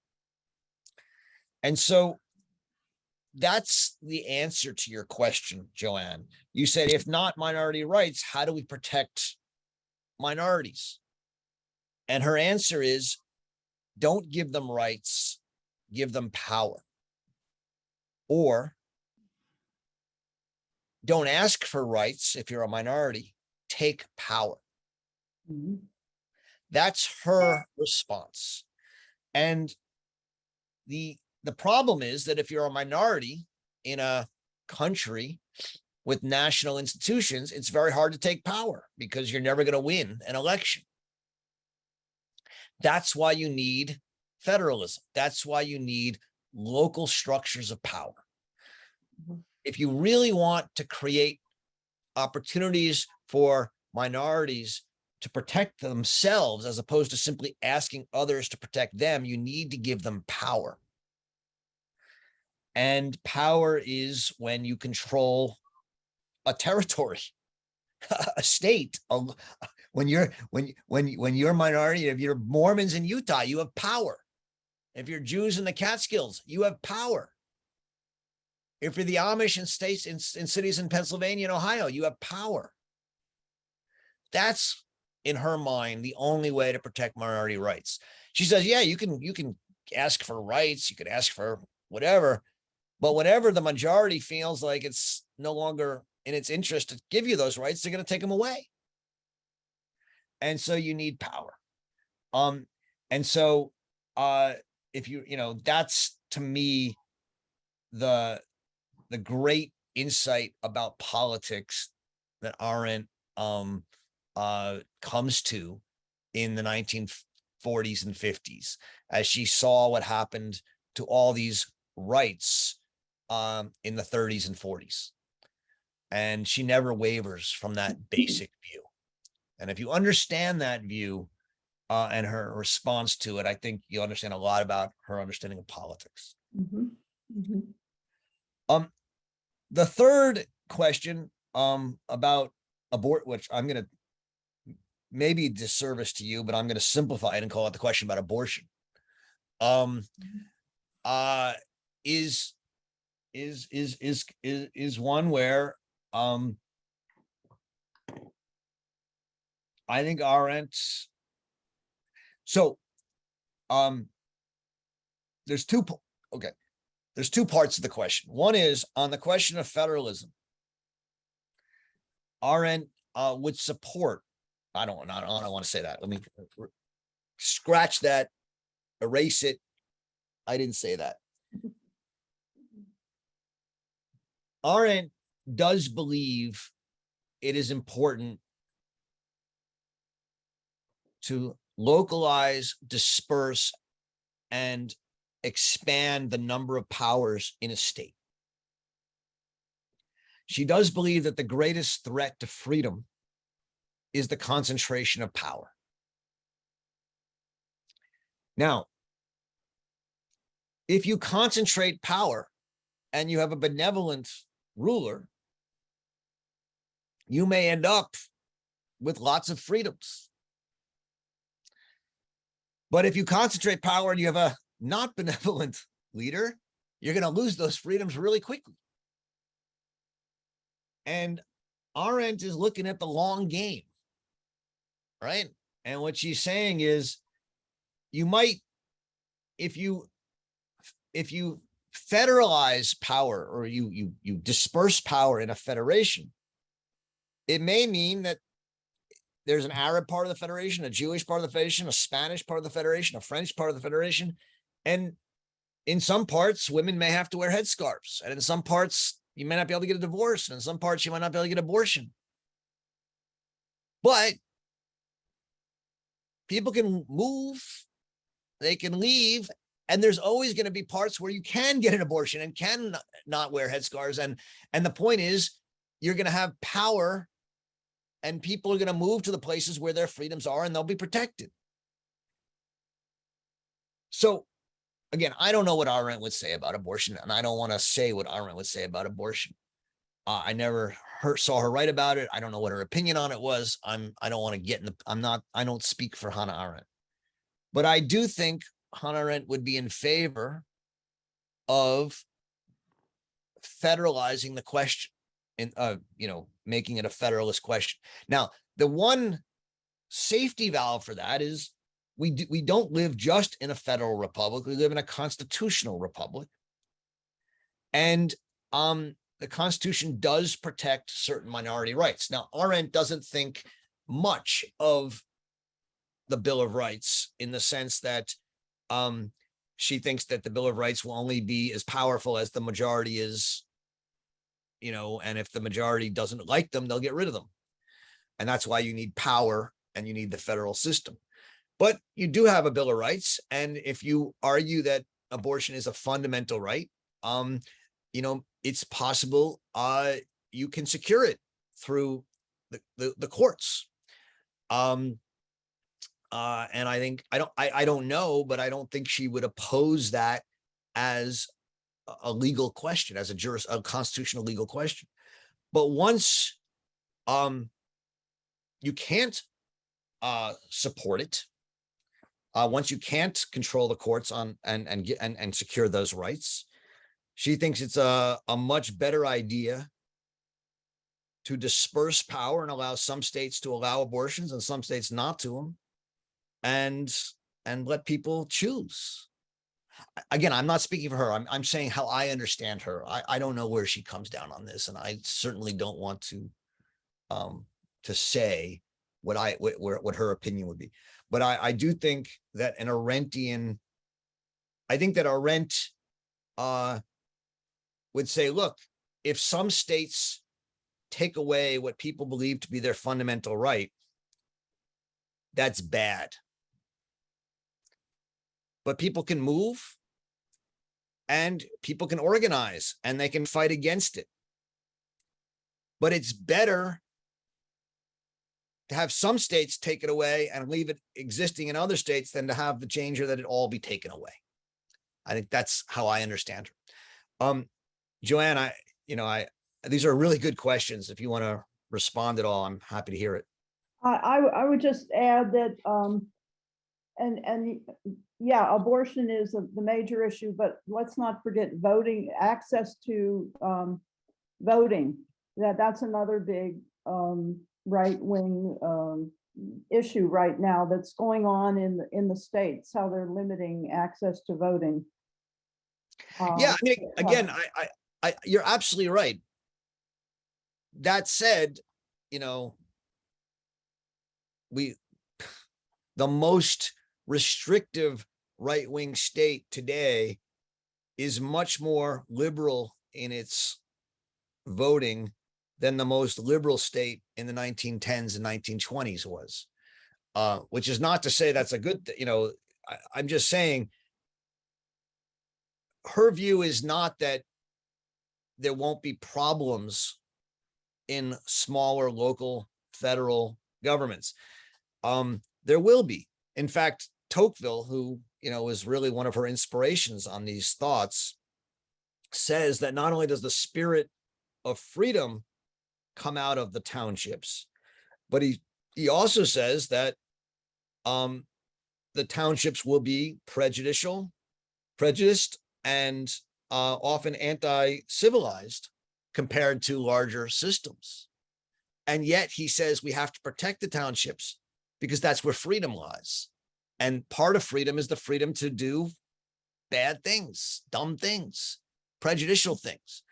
And so that's the answer to your question, Joanne. You said, if not minority rights, how do we protect minorities? And her answer is, don't give them rights, give them power. Or don't ask for rights if you're a minority, take power. Mm-hmm. That's her response. And the problem is that if you're a minority in a country with national institutions, it's very hard to take power because you're never going to win an election. That's why you need federalism. That's why you need local structures of power. If you really want to create opportunities for minorities to protect themselves, as opposed to simply asking others to protect them, you need to give them power. And power is when you control a territory, a state. When you're a minority, if you're Mormons in Utah, you have power. If you're Jews in the Catskills, you have power. If you're the Amish in states, in cities in Pennsylvania and Ohio, you have power. That's, in her mind, the only way to protect minority rights. She says, yeah, you can ask for rights, you could ask for whatever, but whenever the majority feels like it's no longer in its interest to give you those rights, they're going to take them away. And so you need power. And so if that's, to me, the great insight about politics that Arendt comes to in the 1940s and 50s, as she saw what happened to all these rights in the 30s and 40s. And she never wavers from that basic view. And if you understand that view and her response to it, I think you'll understand a lot about her understanding of politics. The third question about abort, which I'm going to maybe disservice to you, but I'm going to simplify it and call it the question about abortion. Is one where I think Arendt. So there's two parts of the question. One is on the question of federalism. Arendt would support. I don't want to say that. Let me scratch that, erase it. I didn't say that. Arendt does believe it is important to localize, disperse, and expand the number of powers in a state. She does believe that the greatest threat to freedom is the concentration of power. Now, if you concentrate power and you have a benevolent ruler, you may end up with lots of freedoms. But if you concentrate power and you have a not benevolent leader, you're going to lose those freedoms really quickly. And Arendt is looking at the long game, right? And what she's saying is, you might, if you federalize power, or you disperse power in a federation, it may mean that there's an Arab part of the federation, a Jewish part of the federation, a Spanish part of the federation, a French part of the federation. And in some parts, women may have to wear headscarves. And in some parts, you may not be able to get a divorce. And in some parts, you might not be able to get abortion. But people can move, they can leave, and there's always going to be parts where you can get an abortion and can not wear headscarves. And the point is, you're going to have power, and people are going to move to the places where their freedoms are, and they'll be protected. So again, I don't know what Arendt would say about abortion, and I don't want to say what Arendt would say about abortion. I never saw her write about it. I don't know what her opinion on it was. I don't want to get in the, I don't speak for Hannah Arendt, but I do think Hannah Arendt would be in favor of federalizing the question and, making it a federalist question. Now, the one safety valve for that is we don't live just in a federal republic. We live in a constitutional republic. And the Constitution does protect certain minority rights. Now, Arendt doesn't think much of the Bill of Rights in the sense that she thinks that the Bill of Rights will only be as powerful as the majority is, and if the majority doesn't like them, they'll get rid of them. And that's why you need power and you need the federal system. But you do have a Bill of Rights. And if you argue that abortion is a fundamental right, it's possible you can secure it through the courts. And I think I don't know, but I don't think she would oppose that as a legal question, as a constitutional legal question. But once you can't support it, once you can't control the courts on and secure those rights, She thinks it's a much better idea to disperse power and allow some states to allow abortions and some states not to them, and let people choose. Again, I'm not speaking for her. I'm saying how I understand her. I don't know where she comes down on this, and I certainly don't want to say what her opinion would be. But I do think that an Arendtian, I think that Arendt would say, look, if some states take away what people believe to be their fundamental right, that's bad. But people can move and people can organize and they can fight against it. But it's better to have some states take it away and leave it existing in other states than to have the danger that it all be taken away. I think that's how I understand her. Joanne, these are really good questions. If you want to respond at all, I'm happy to hear it. I would just add that, and yeah, abortion is the major issue, but let's not forget voting, access to voting. That's another big right-wing issue right now that's going on in the states, how they're limiting access to voting. Yeah, I mean, again, you're absolutely right. That said, the most restrictive right-wing state today is much more liberal in its voting than the most liberal state in the 1910s and 1920s was, which is not to say that's a good thing. I'm just saying her view is not that there won't be problems in smaller local federal governments. There will be. In fact, Tocqueville, who is really one of her inspirations on these thoughts, says that not only does the spirit of freedom come out of the townships, but he also says that the townships will be prejudiced, and often anti-civilized compared to larger systems. And yet he says we have to protect the townships because that's where freedom lies. And part of freedom is the freedom to do bad things, dumb things, prejudicial things.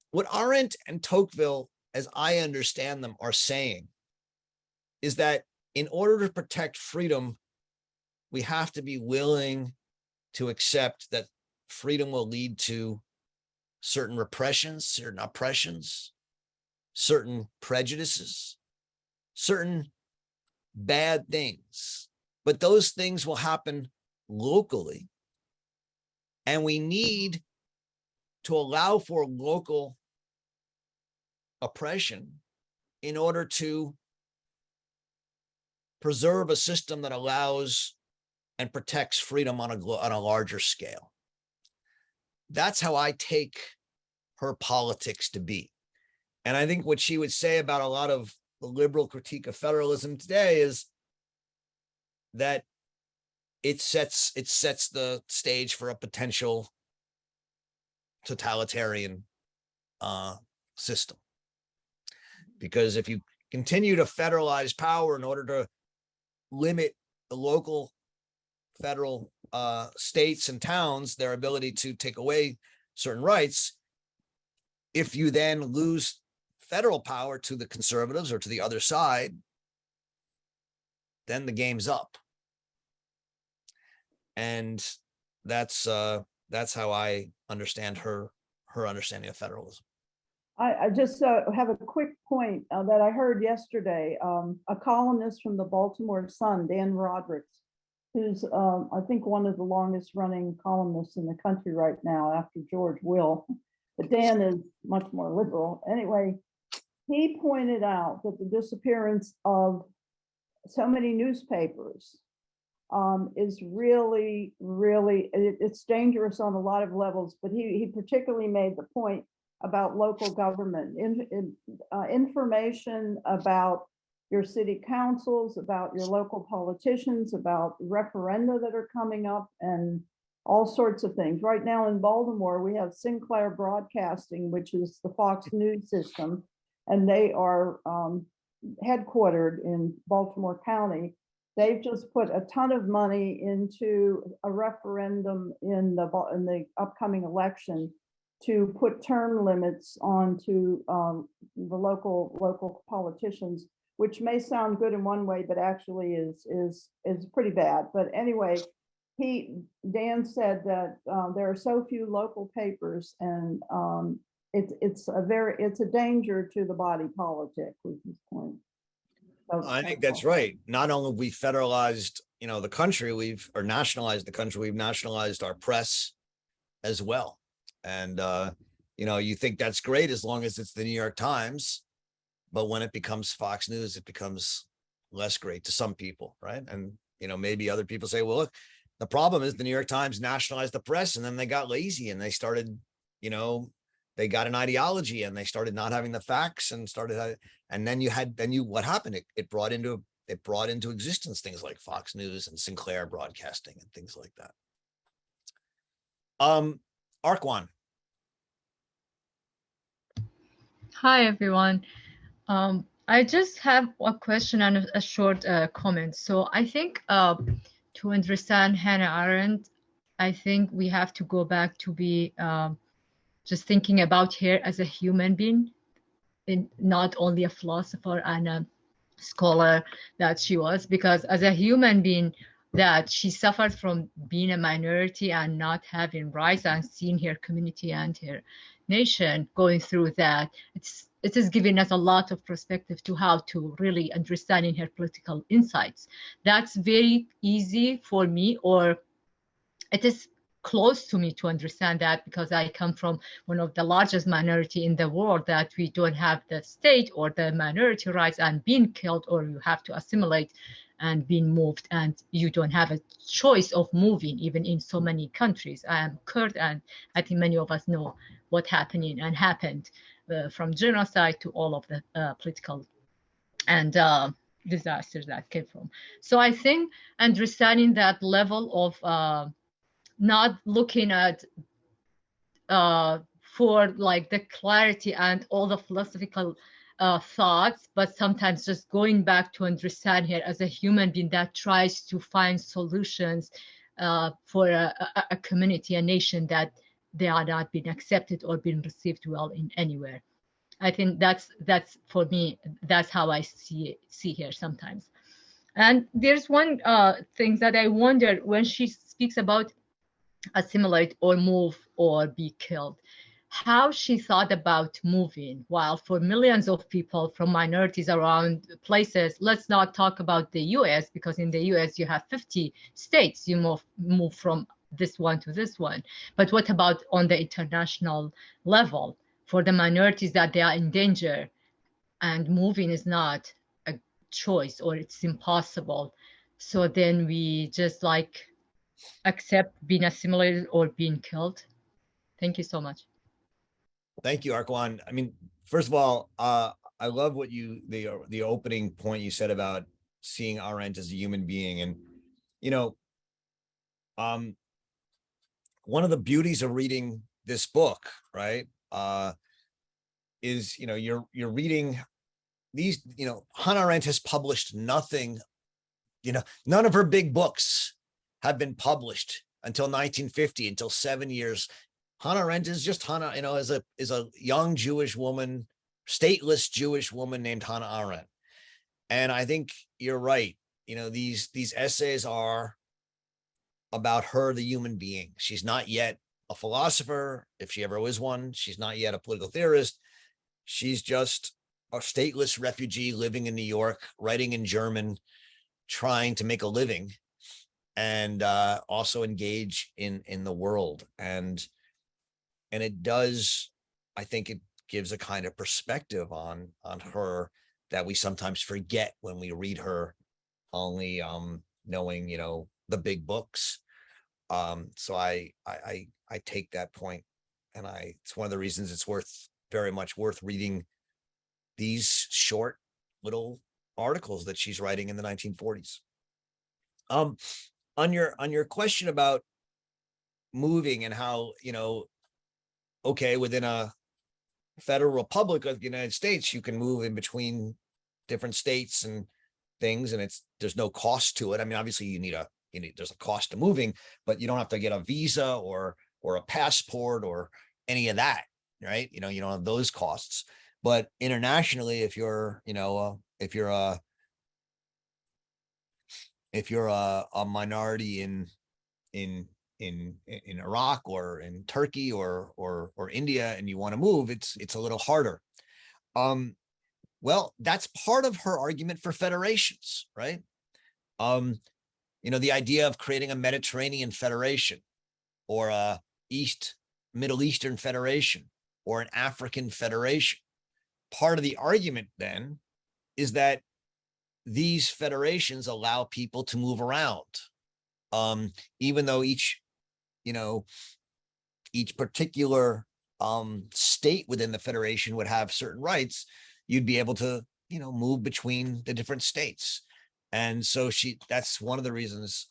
What Arendt and Tocqueville, as I understand them, are saying is that in order to protect freedom, we have to be willing to accept that freedom will lead to certain repressions, certain oppressions, certain prejudices, certain bad things. But those things will happen locally. And we need to allow for local oppression in order to preserve a system that allows and protects freedom on a larger scale. That's how I take her politics to be. And I think what she would say about a lot of the liberal critique of federalism today is that it sets the stage for a potential totalitarian system. Because if you continue to federalize power in order to limit the local federal states and towns, their ability to take away certain rights, if you then lose federal power to the conservatives or to the other side, then the game's up. And that's how I understand her understanding of federalism. I just have a quick point that I heard yesterday. A columnist from the Baltimore Sun, Dan Rodericks, who's I think one of the longest running columnists in the country right now after George Will, but Dan is much more liberal. Anyway, he pointed out that the disappearance of so many newspapers is really, it's dangerous on a lot of levels, but he particularly made the point about local government, information about your city councils, about your local politicians, about referenda that are coming up, and all sorts of things. Right now in Baltimore, we have Sinclair Broadcasting, which is the Fox News system, and they are headquartered in Baltimore County. They've just put a ton of money into a referendum in the upcoming election to put term limits onto the local politicians, which may sound good in one way, but actually is pretty bad. But anyway, Dan said that there are so few local papers, and it's a danger to the body politic, was his point. I think that's right. Not only have we federalized, the country, or nationalized the country, we've nationalized our press as well. And, you think that's great as long as it's the New York Times, but when it becomes Fox News, it becomes less great to some people, right? And, maybe other people say, well, look, the problem is the New York Times nationalized the press, and then they got lazy and they started, they got an ideology and they started not having the facts and what happened? It brought into existence things like Fox News and Sinclair Broadcasting and things like that. Arquan. Hi, everyone. I just have a question and a short comment. So I think to understand Hannah Arendt, I think we have to go back to be just thinking about her as a human being, and not only a philosopher and a scholar that she was, because as a human being, that she suffered from being a minority and not having rights, and seeing her community and her nation going through that. It is giving us a lot of perspective to how to really understanding her political insights. That's very easy for me, or it is close to me to understand that, because I come from one of the largest minority in the world, that we don't have the state or the minority rights, and being killed, or you have to assimilate and being moved, and you don't have a choice of moving, even in so many countries. I am Kurd, and I think many of us know what happened from genocide to all of the political and disasters that came from. So I think understanding that level of not looking at for like the clarity and all the philosophical thoughts, but sometimes just going back to understand her as a human being that tries to find solutions for a community, a nation that they are not being accepted or being received well in anywhere. I think that's for me, that's how I see her sometimes. And there's one thing that I wonder when she speaks about assimilate or move or be killed, how she thought about moving, while for millions of people from minorities around places, let's not talk about the US, because in the US you have 50 states, you move from this one to this one. But what about on the international level for the minorities that they are in danger and moving is not a choice, or it's impossible? So then we just like accept being assimilated or being killed. Thank you so much. Thank you, Arquan. I mean, first of all, I love what the opening point you said about seeing Arendt as a human being. And, one of the beauties of reading this book, right, is, you're reading these, Hannah Arendt has published nothing, none of her big books have been published until 1950, until 7 years. Hannah Arendt is just Hannah, is a young Jewish woman, stateless Jewish woman named Hannah Arendt. And I think you're right. These essays are about her, the human being. She's not yet a philosopher, if she ever was one. She's not yet a political theorist. She's just a stateless refugee living in New York, writing in German, trying to make a living, and also engage in the world. And it does, I think it gives a kind of perspective on her that we sometimes forget when we read her only knowing, the big books. So I take that point, and it's one of the reasons it's very much worth reading these short little articles that she's writing in the 1940s. On your question about moving and how, okay, within a federal republic of the United States, you can move in between different states and things, and there's no cost to it. I mean, obviously there's a cost to moving, but you don't have to get a visa or a passport or any of that, right? You don't have those costs. But internationally, if you're a minority in Iraq or in Turkey or India, and you want to move, it's a little harder. Well, that's part of her argument for federations, right? The idea of creating a Mediterranean federation or a Middle Eastern federation or an African federation. Part of the argument then is that these federations allow people to move around. Even though each particular state within the federation would have certain rights, you'd be able to, move between the different states. And so that's one of the reasons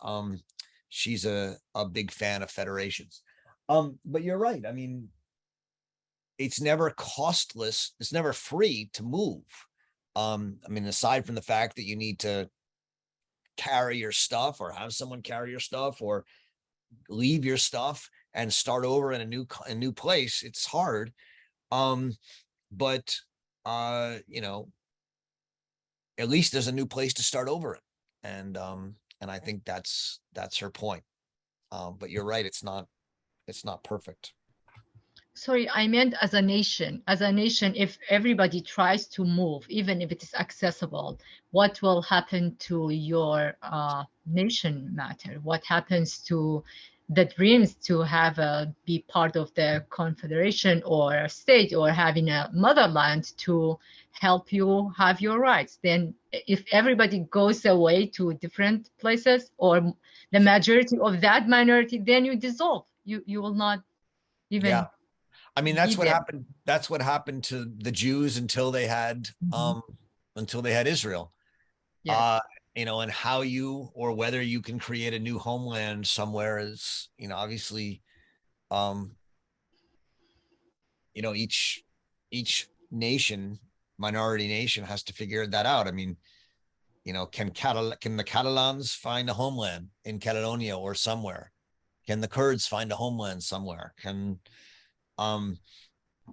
she's a big fan of federations. But you're right. I mean, it's never costless. It's never free to move. I mean, aside from the fact that you need to carry your stuff or have someone carry your stuff or leave your stuff and start over in a new place, it's hard. But at least there's a new place to start over in. And I think that's her point. But you're right, it's not perfect. Sorry, I meant as a nation. As a nation, if everybody tries to move, even if it is accessible, what will happen to your nation matter? What happens to the dreams to be part of the confederation or a state or having a motherland to help you have your rights? Then if everybody goes away to different places or the majority of that minority, then you dissolve. You will not even... Yeah. I mean, that's what there. happened. That's what happened to the Jews until they had Israel. Yes. And how you or whether you can create a new homeland somewhere is, obviously, each nation, minority nation, has to figure that out. I mean, can the Catalans find a homeland in Catalonia or somewhere? Can the Kurds find a homeland somewhere?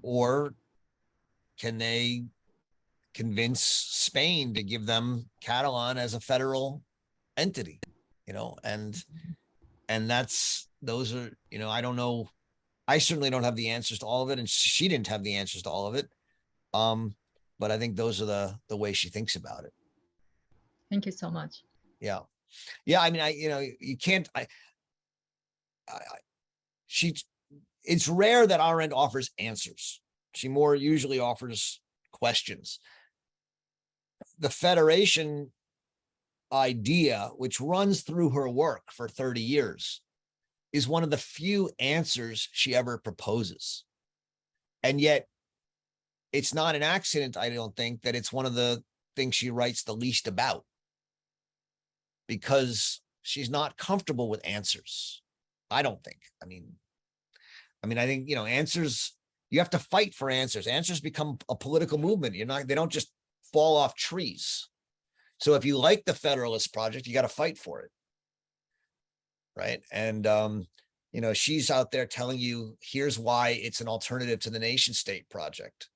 Or can they convince Spain to give them Catalan as a federal entity? And those are, I don't know. I certainly don't have the answers to all of it, and she didn't have the answers to all of it. But I think those are the way she thinks about it. Thank you so much. Yeah. I mean, you can't. It's rare that Arendt offers answers. She more usually offers questions. The federation idea, which runs through her work for 30 years, is one of the few answers she ever proposes. And yet, it's not an accident, I don't think, that it's one of the things she writes the least about, because she's not comfortable with answers. I don't think. I mean, I think, answers, you have to fight for answers. Answers become a political movement. They don't just fall off trees. So if you like the Federalist Project, you got to fight for it. Right. And, she's out there telling you, here's why it's an alternative to the nation state project.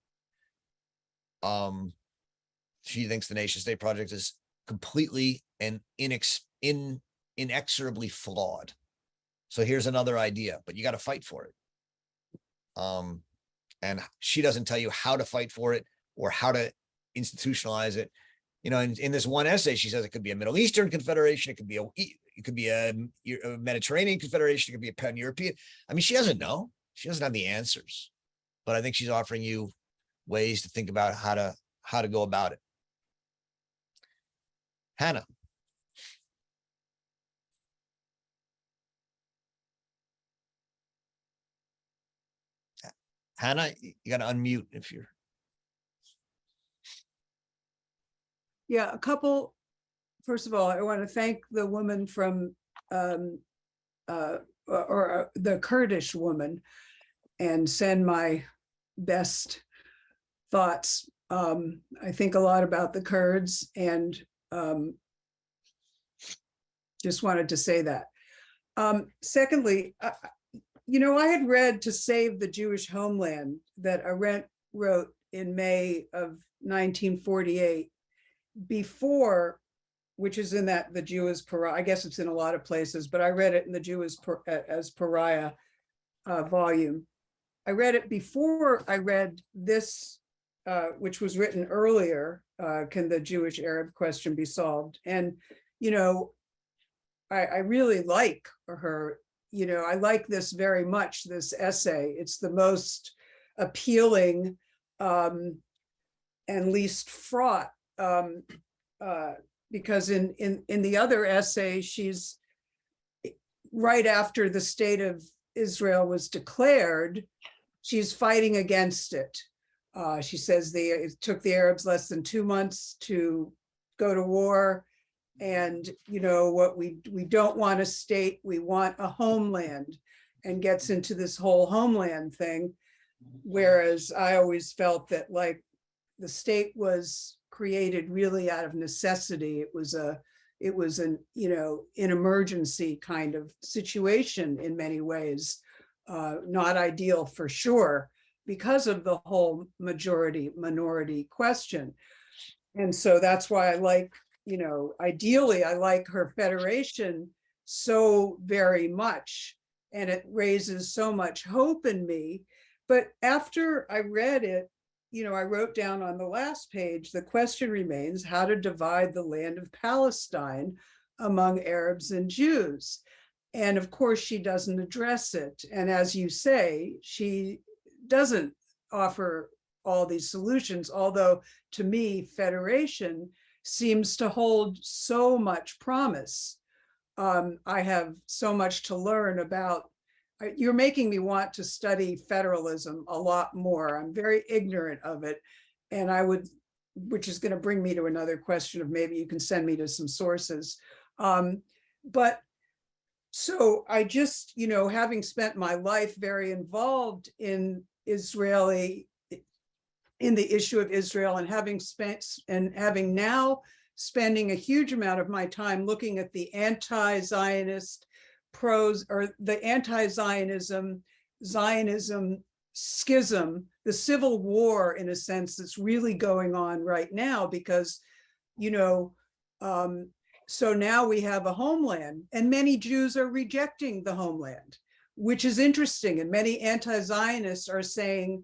She thinks the nation state project is completely and inexorably flawed. So here's another idea, but you got to fight for it. And she doesn't tell you how to fight for it or how to institutionalize it. In this one essay, she says it could be a Middle Eastern confederation. It could be a Mediterranean confederation. It could be a pan-European. I mean, she doesn't know. She doesn't have the answers, but I think she's offering you ways to think about how to go about it. Hannah. Hannah, you got to unmute if you're. Yeah, a couple. First of all, I want to thank the woman from or the Kurdish woman, and send my best thoughts. I think a lot about the Kurds, and just wanted to say that. Secondly, I had read To Save the Jewish Homeland that Arendt wrote in May of 1948, before, which is in that The Jew as Pariah. I guess it's in a lot of places, but I read it in The Jew as Pariah volume. I read it before I read this, which was written earlier, Can the Jewish Arab Question Be Solved? And, I really like her, I like this very much, this essay. It's the most appealing and least fraught, because in the other essay, she's right after the state of Israel was declared, she's fighting against it. She says it took the Arabs less than 2 months to go to war. And, what we don't want a state, we want a homeland, and gets into this whole homeland thing. Whereas I always felt that, like, the state was created really out of necessity. It was an an emergency kind of situation in many ways, not ideal for sure, because of the whole majority-minority question. And so that's why I like, ideally, I like her federation so very much, and it raises so much hope in me. But after I read it, I wrote down on the last page, the question remains how to divide the land of Palestine among Arabs and Jews. And of course, she doesn't address it. And as you say, she doesn't offer all these solutions, although to me, federation seems to hold so much promise. I have so much to learn about. You're making me want to study federalism a lot more. I'm very ignorant of it. And which is going to bring me to another question of maybe you can send me to some sources. But so I just, having spent my life very involved in the issue of Israel, and having now spending a huge amount of my time looking at the anti-Zionist or the anti-Zionism, Zionism schism, the civil war, in a sense, that's really going on right now, because, so now we have a homeland, and many Jews are rejecting the homeland, which is interesting. And many anti-Zionists are saying,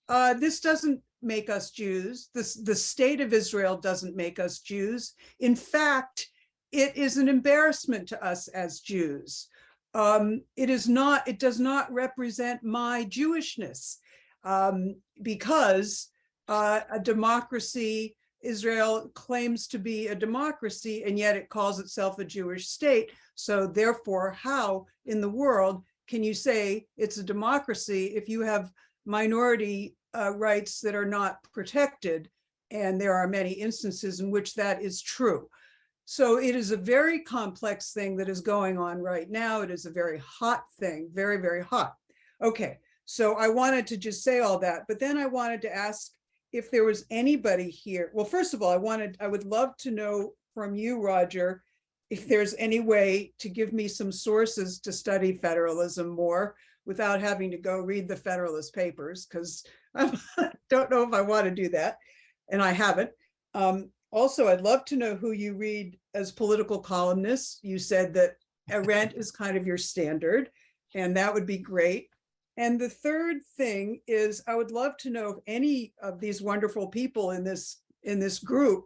this doesn't make us Jews. The state of Israel doesn't make us Jews. In fact, it is an embarrassment to us as Jews. It does not represent my Jewishness, because a democracy, Israel claims to be a democracy, and yet it calls itself a Jewish state. So therefore, how in the world can you say it's a democracy if you have minority rights that are not protected? And there are many instances in which that is true. So it is a very complex thing that is going on right now. It is a very hot thing, very, very hot. Okay, so I wanted to just say all that, but then I wanted to ask if there was anybody here. Well, first of all, I would love to know from you, Roger, if there's any way to give me some sources to study federalism more without having to go read the Federalist Papers, because I don't know if I want to do that, and I haven't. Also, I'd love to know who you read as political columnists. You said that Arendt is kind of your standard, and that would be great. And the third thing is, I would love to know if any of these wonderful people in this group.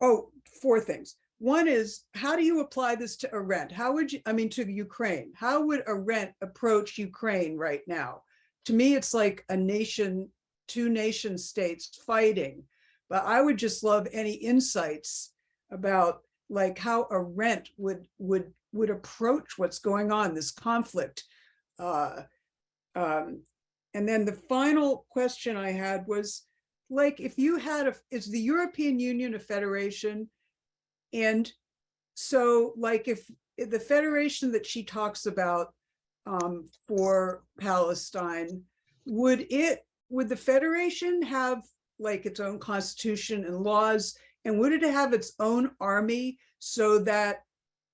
Oh, 4 things. One is, how do you apply this to Arendt? To Ukraine? How would Arendt approach Ukraine right now? To me, it's like a nation, 2 nation states fighting. But I would just love any insights about, like, how Arendt would approach what's going on, this conflict. And then the final question I had was, like, if you had is the European Union a federation? And so, like, if the federation that she talks about for Palestine, would the federation have like its own constitution and laws, and would it have its own army so that,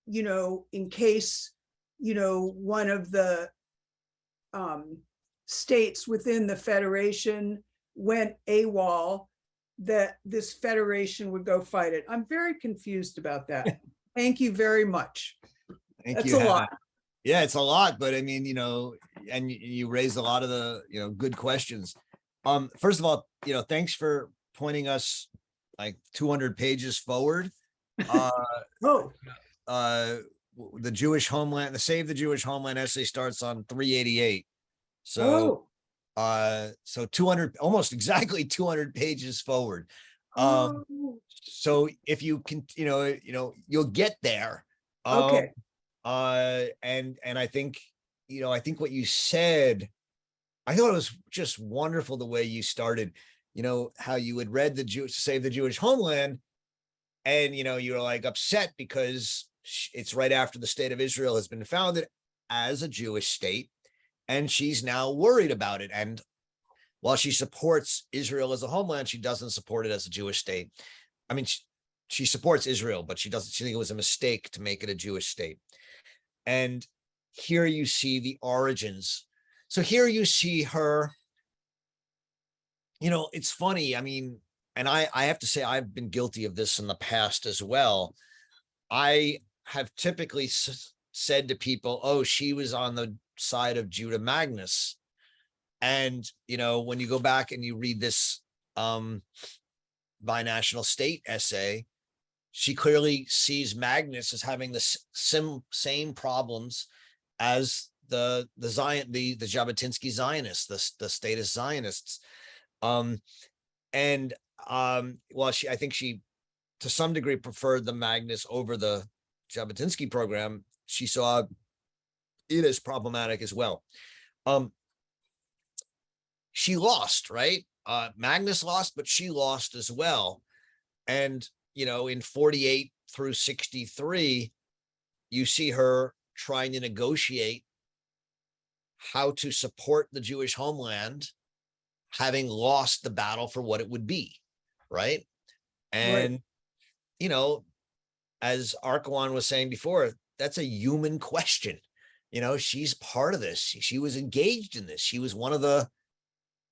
you know, in case, you know, one of the states within the federation went AWOL, that this federation would go fight it? I'm very confused about that. Thank you very much. Thank That's you, a Hannah. lot. Yeah, it's a lot, but I mean, you know, and you raised a lot of the, you know, good questions. First of all, you know, thanks for pointing us like 200 pages forward. Oh, The Jewish homeland, the Save the Jewish Homeland essay starts on 388. So, so 200, almost exactly 200 pages forward. oh, So if you can, you know, you'll get there. okay. And I think, you know, I think what you said, I thought it was just wonderful the way you started, you know, how you had read the Save the Jewish Homeland, and, you know, you're like upset because it's right after the state of Israel has been founded as a Jewish state, and she's now worried about it. And while she supports Israel as a homeland, she doesn't support it as a Jewish state. I mean, she supports Israel, but she doesn't, she thinks it was a mistake to make it a Jewish state. And here you see the origins. So here you see her, you know, it's funny. I mean, and I have to say, I've been guilty of this in the past as well. I have typically said to people, oh, she was on the side of Judah Magnus. And, you know, when you go back and you read this binational state essay, she clearly sees Magnus as having the same problems as the Jabotinsky Zionists, the statist Zionists. Well, I think she, to some degree, preferred the Magnus over the Jabotinsky program. She saw it as problematic as well. She lost, right? Magnus lost, but she lost as well. And, you know, in 48 through 63, you see her trying to negotiate how to support the Jewish homeland, having lost the battle for what it would be, right? And, Right. you know, as Arkawan was saying before, that's a human question. You know, she's part of this. She was engaged in this. She was one of the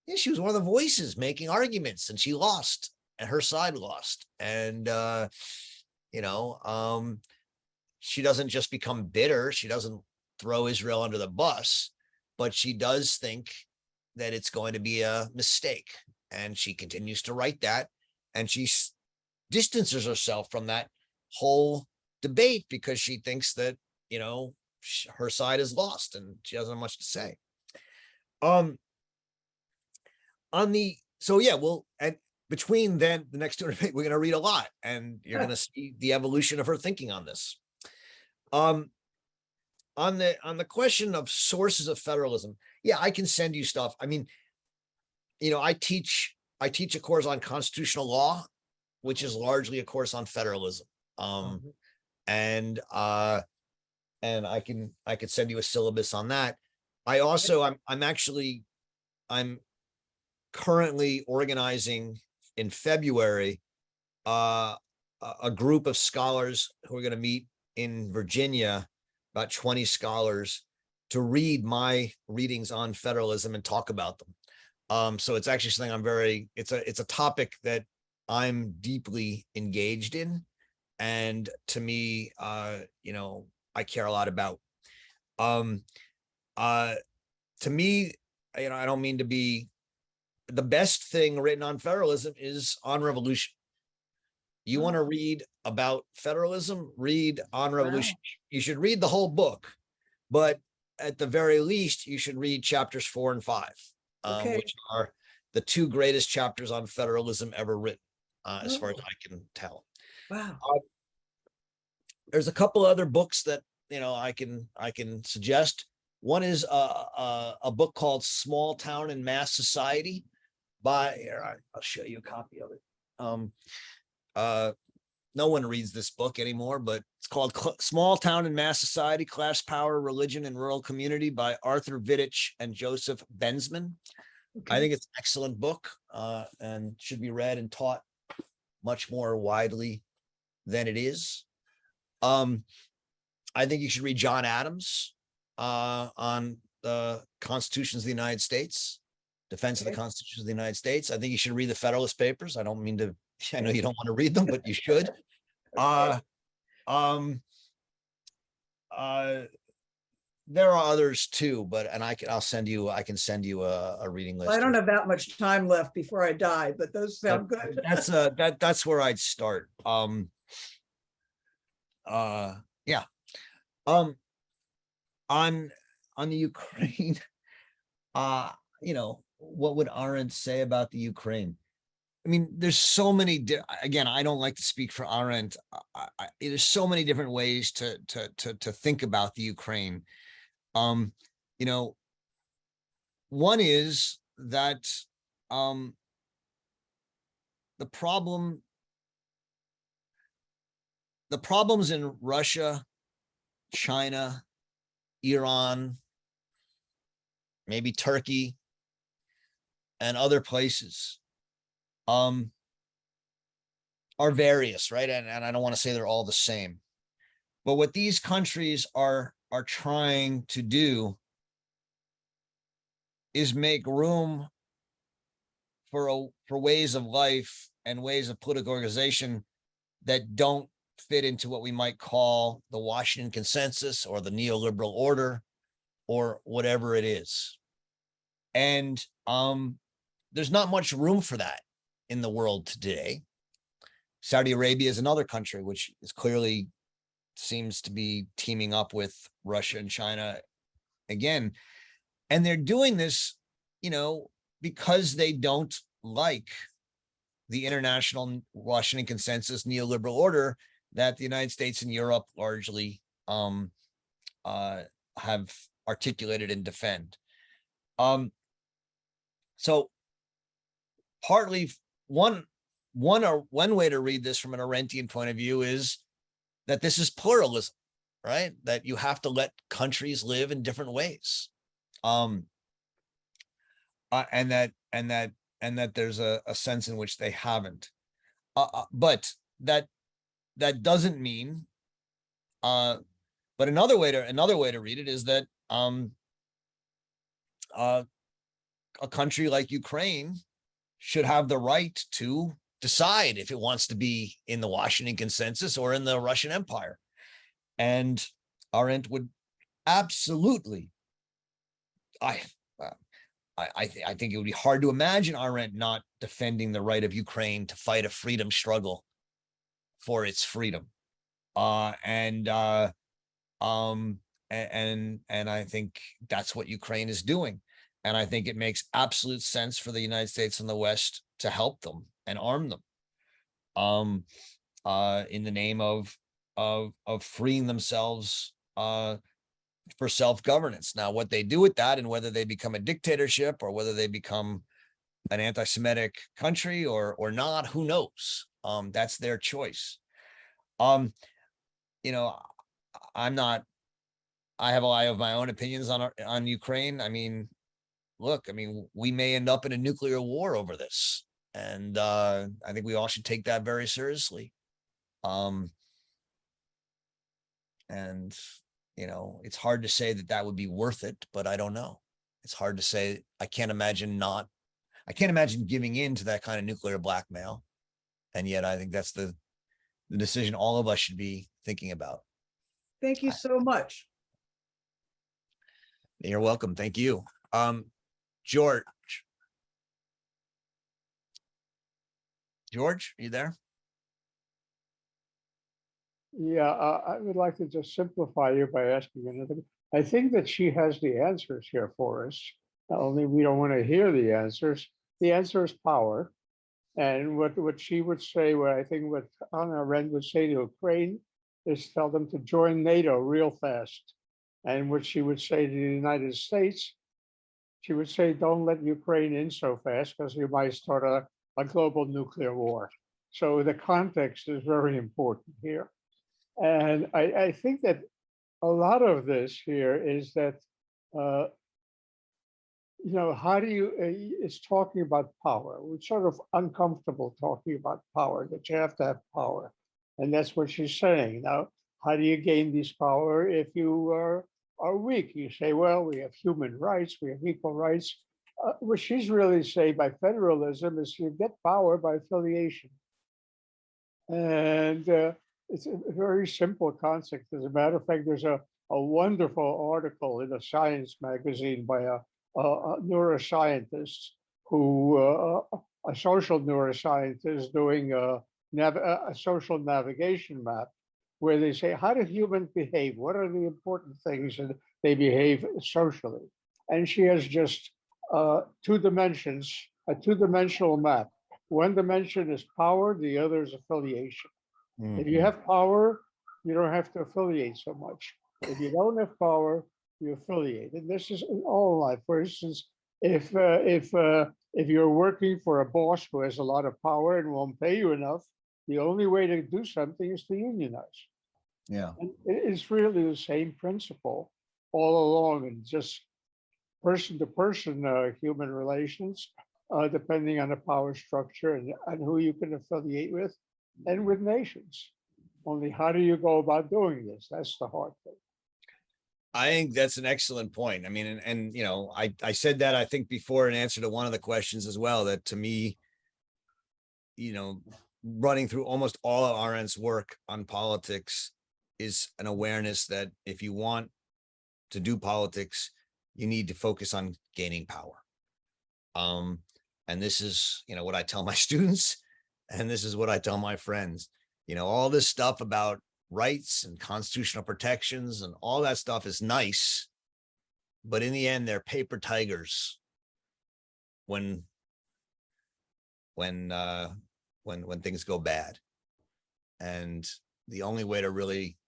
voices making arguments, and she lost, and her side lost. And, you know, she doesn't just become bitter. She doesn't throw Israel under the bus, but she does think that it's going to be a mistake. And she continues to write that. And she distances herself from that whole debate because she thinks that, you know, her side is lost and she doesn't have much to say. So yeah, well, and between then the next 200 pages, we're going to read a lot, and you're going to see the evolution of her thinking on this. On the question of sources of federalism, yeah, I can send you stuff. I mean, you know, I teach a course on constitutional law, which is largely a course on federalism. And I could send you a syllabus on that. I also, I'm currently organizing in February a group of scholars who are going to meet in Virginia, about 20 scholars, to read my readings on federalism and talk about them. So it's actually something it's a topic that I'm deeply engaged in, and to me, you know, I care a lot about. To me, you know, I don't mean to be, the best thing written on federalism is On Revolution. You want to read about federalism, read On Revolution. Wow. You should read the whole book, but at the very least, you should read chapters 4 and 5, which are the two greatest chapters on federalism ever written, as far as I can tell. Wow. There's a couple other books that, you know, I can suggest. One is a book called Small Town and Mass Society by, here, I'll show you a copy of it. no one reads this book anymore, but it's called Small Town and Mass Society, Class Power, Religion, and Rural Community by Arthur Vittich and Joseph Bensman. I think it's an excellent book and should be read and taught much more widely than it is. I think you should read John Adams on the Constitutions of the United States, Defense of the Constitution of the United States. I think you should read the Federalist Papers. I don't mean to, I know you don't want to read them, but you should. There are others too, but I can send you a reading list. I don't have that much time left before I die, but those sound good. That's where I'd start. Yeah. On the Ukraine, you know, what would Arendt say about the Ukraine? I mean, there's so many, again, I don't like to speak for Arendt. There's so many different ways to think about the Ukraine. You know, one is that the problems in Russia, China, Iran, maybe Turkey, and other places are various, right? And I don't want to say they're all the same. But what these countries are trying to do is make room for ways of life and ways of political organization that don't fit into what we might call the Washington consensus or the neoliberal order or whatever it is. And there's not much room for that in the world today. Saudi Arabia is another country which is clearly seems to be teaming up with Russia and China again. And they're doing this, you know, because they don't like the international Washington consensus neoliberal order that the United States and Europe largely have articulated and defend. So partly one way to read this from an Arendtian point of view is that this is pluralism, right? That you have to let countries live in different ways. And that there's a sense in which they haven't. But that doesn't mean, but another way to read it is that a country like Ukraine should have the right to decide if it wants to be in the Washington consensus or in the Russian Empire. And Arendt would absolutely, I think it would be hard to imagine Arendt not defending the right of Ukraine to fight a freedom struggle for its freedom. And I think that's what Ukraine is doing. And I think it makes absolute sense for the United States and the West to help them and arm them in the name of freeing themselves for self-governance. Now, what they do with that and whether they become a dictatorship or whether they become an anti-Semitic country or not, who knows? That's their choice. You know, I have my own opinions on Ukraine. I mean, look, we may end up in a nuclear war over this. And I think we all should take that very seriously. And, you know, it's hard to say that would be worth it, but I don't know. It's hard to say. I can't imagine giving in to that kind of nuclear blackmail. And yet I think that's the decision all of us should be thinking about. Thank you so much. You're welcome. Thank you. George, are you there? Yeah, I would like to just simplify you by asking another. I think that she has the answers here for us. Only we don't want to hear the answers. The answer is power. And what she would say, what I think what Hannah Arendt would say to Ukraine is tell them to join NATO real fast. And what she would say to the United States, she would say, don't let Ukraine in so fast because you might start a global nuclear war. So the context is very important here. And I think that a lot of this here is that, how do you, it's talking about power. We're sort of uncomfortable talking about power, that you have to have power. And that's what she's saying. Now, how do you gain this power if you are weak? You say, well, we have human rights, we have equal rights. What she's really saying by federalism is you get power by affiliation. And it's a very simple concept. As a matter of fact, there's a wonderful article in a science magazine by a neuroscientist who, a social neuroscientist doing a social navigation map, where they say, how do humans behave? What are the important things that they behave socially? And she has just 2 dimensions, a 2-dimensional map. One dimension is power, the other is affiliation. If you have power, you don't have to affiliate so much. If you don't have power, you affiliate. And this is in all life. For instance, if you're working for a boss who has a lot of power and won't pay you enough, the only way to do something is to unionize. Yeah. And it's really the same principle all along, and just person to person human relations, depending on the power structure and who you can affiliate with, and with nations. Only how do you go about doing this? That's the hard thing. I think that's an excellent point. I mean, and I said that, I think, before in answer to one of the questions as well, that to me, running through almost all of Arendt's work on politics is an awareness that if you want to do politics, you need to focus on gaining power. And this is, what I tell my students, and this is what I tell my friends. All this stuff about rights and constitutional protections and all that stuff is nice, but in the end, they're paper tigers when things go bad. And the only way to really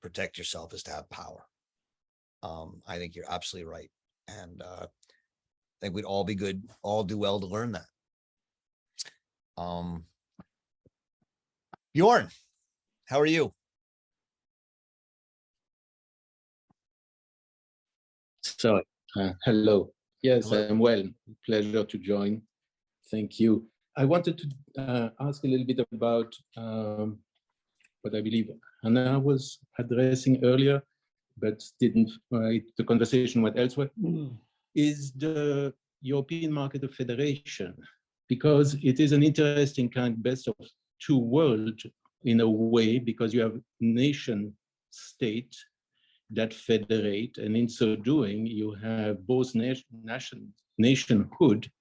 protect yourself is to have power. I think you're absolutely right. And I think we'd all do well to learn that. Bjorn, how are you? So, hello. Yes, Hello. I'm well. Pleasure to join. Thank you. I wanted to ask a little bit about what I believe Hannah was addressing earlier, but didn't, the conversation went elsewhere, is the European market of federation, because it is an interesting kind, best of 2 worlds in a way, because you have nation state that federate, and in so doing, you have both nationhood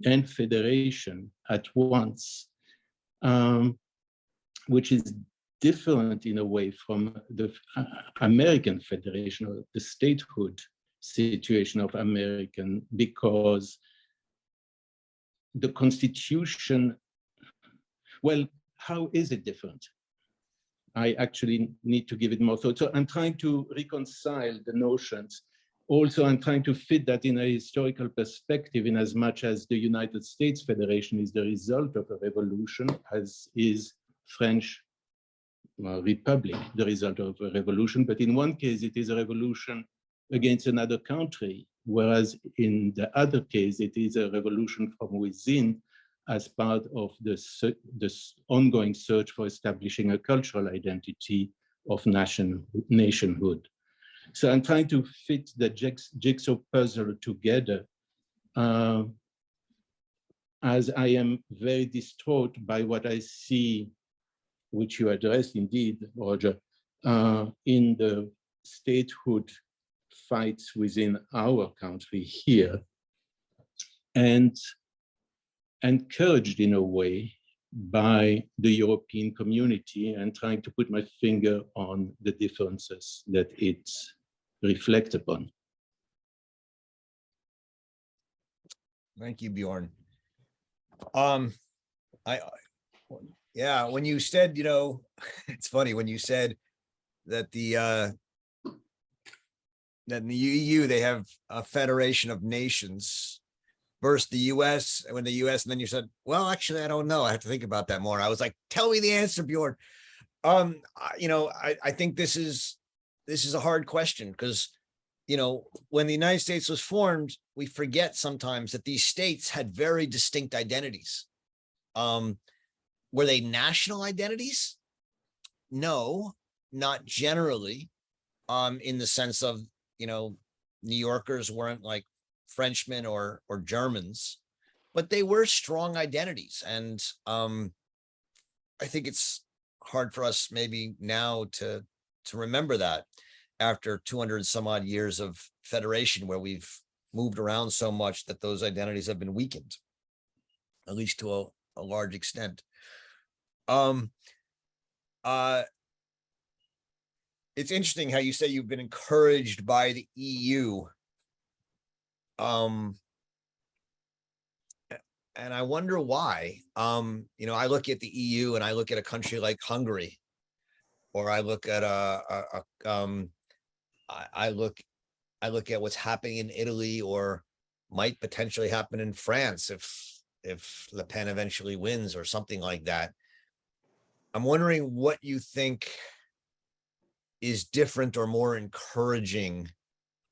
and federation at once, which is different in a way from the American federation, or the statehood situation of American, because the Constitution, well, how is it different? I actually need to give it more thought. So I'm trying to reconcile the notions. Also, I'm trying to fit that in a historical perspective, in as much as the United States Federation is the result of a revolution, as is French Republic, the result of a revolution. But in one case, it is a revolution against another country, whereas in the other case, it is a revolution from within, as part of this ongoing search for establishing a cultural identity of nationhood. So I'm trying to fit the jigsaw puzzle together, as I am very distraught by what I see, which you addressed indeed, Roger, in the statehood fights within our country here, and encouraged in a way by the European community, and trying to put my finger on the differences that it reflects upon. Thank you, Bjorn. Yeah, when you said, it's funny when you said that that in the EU they have a federation of nations, versus the US, when the US, and then you said, well, actually, I don't know. I have to think about that more. I was like, tell me the answer, Bjorn. I think this is a hard question because, when the United States was formed, we forget sometimes that these states had very distinct identities. Were they national identities? No, not generally. In the sense of, New Yorkers weren't like Frenchmen or Germans, but they were strong identities. And I think it's hard for us maybe now to remember that after 200 some odd years of federation, where we've moved around so much that those identities have been weakened, at least to a large extent. It's interesting how you say you've been encouraged by the EU. And I wonder why. I look at the EU and I look at a country like Hungary, or I look at I look at what's happening in Italy, or might potentially happen in France if Le Pen eventually wins or something like that. I'm wondering what you think is different or more encouraging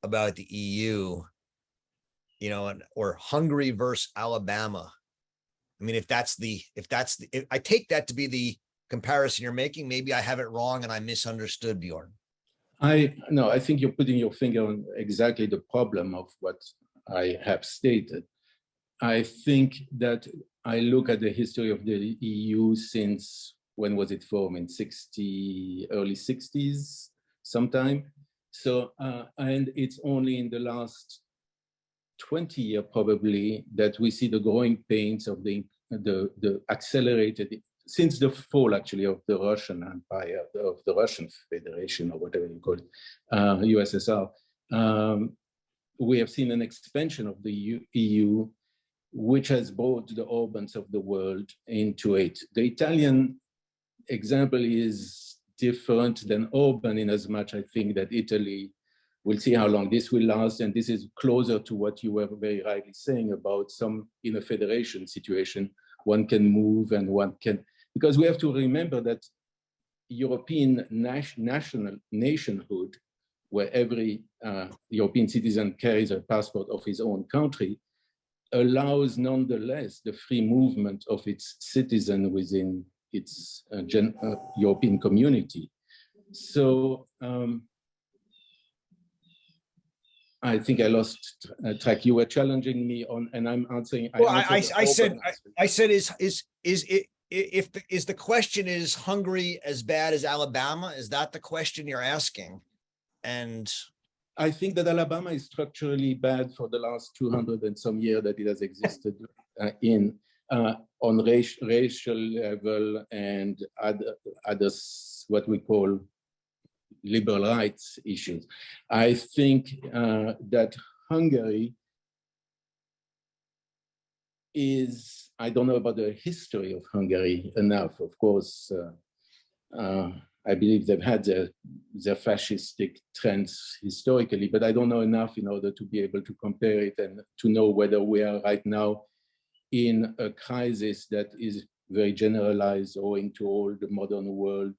about the EU, or Hungary versus Alabama. I mean, if I take that to be the comparison you're making, maybe I have it wrong and I misunderstood, Bjorn. No, I think you're putting your finger on exactly the problem of what I have stated. I think that I look at the history of the EU since, when was it formed? In early 60s sometime. So, and it's only in the last 20 years probably that we see the growing pains of the accelerated, since the fall actually of the Russian Empire, of the Russian Federation, or whatever you call it, USSR. We have seen an expansion of the EU, which has brought the Orbans of the world into it. The Italian example is different than Orban in as much I think that Italy, we'll see how long this will last, and this is closer to what you were very rightly saying about in a federation situation, one can move and one can, because we have to remember that European national nationhood, where every European citizen carries a passport of his own country, allows nonetheless the free movement of its citizen within its European community. So I think I lost track. You were challenging me on, and I'm answering. Well, I said is the question, is Hungary as bad as Alabama? Is that the question you're asking? And I think that Alabama is structurally bad for the last 200 and some years that it has existed on racial level and others, what we call liberal rights issues. I think that Hungary is, I don't know about the history of Hungary enough. Of course, I believe they've had their fascistic trends historically, but I don't know enough in order to be able to compare it and to know whether we are right now in a crisis that is very generalized owing to all the modern world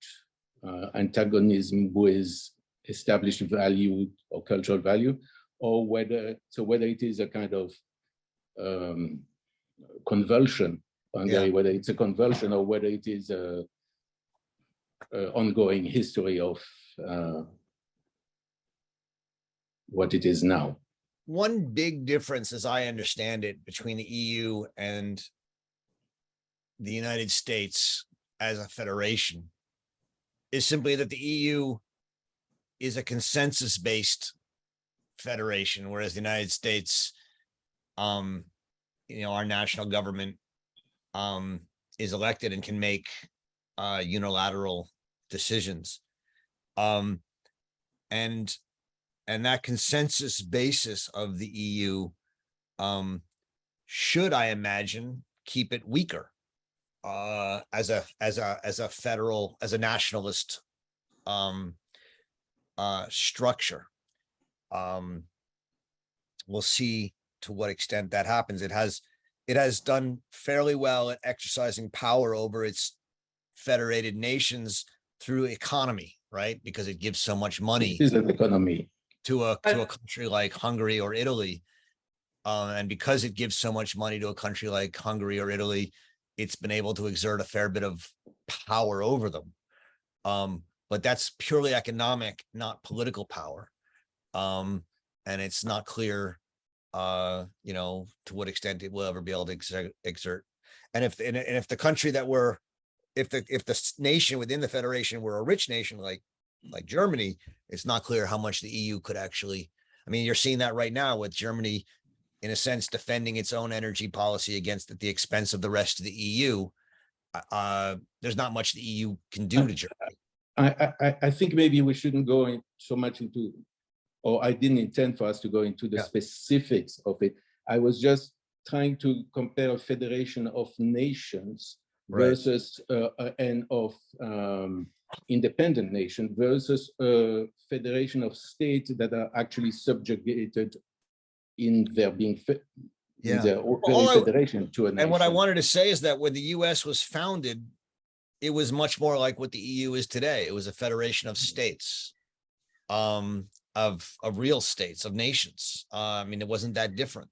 antagonism with established value or cultural value, or whether it is a kind of convulsion, whether it's a convulsion or whether it is a ongoing history of what it is now. One big difference, as I understand it, between the EU and the United States as a federation is simply that the EU is a consensus-based federation, whereas the United States, our national government is elected and can make unilateral decisions. And that consensus basis of the EU should, I imagine, keep it weaker as a federal, as a nationalist structure. We'll see to what extent that happens. It has done fairly well at exercising power over its federated nations through economy, right? Because it gives so much money It is an economy. to a country like Hungary or Italy. And because it gives so much money to a country like Hungary or Italy, it's been able to exert a fair bit of power over them. But that's purely economic, not political power. And it's not clear, you know, to what extent it will ever be able to exert. And if the country that were, if the nation within the federation were a rich nation like Germany, it's not clear how much the EU could actually. I mean, you're seeing that right now with Germany, in a sense, defending its own energy policy at the expense of the rest of the EU. There's not much the EU can do to Germany. I think maybe we shouldn't go in so much into, or I didn't intend for us to go into the specifics of it. I was just trying to compare a federation of nations versus and of independent nation versus a federation of states that are actually subjugated in their being in their very federation to a nation. And what I wanted to say is that when the US was founded, it was much more like what the EU is today. It was a federation of states, of real states, of nations. I mean, it wasn't that different.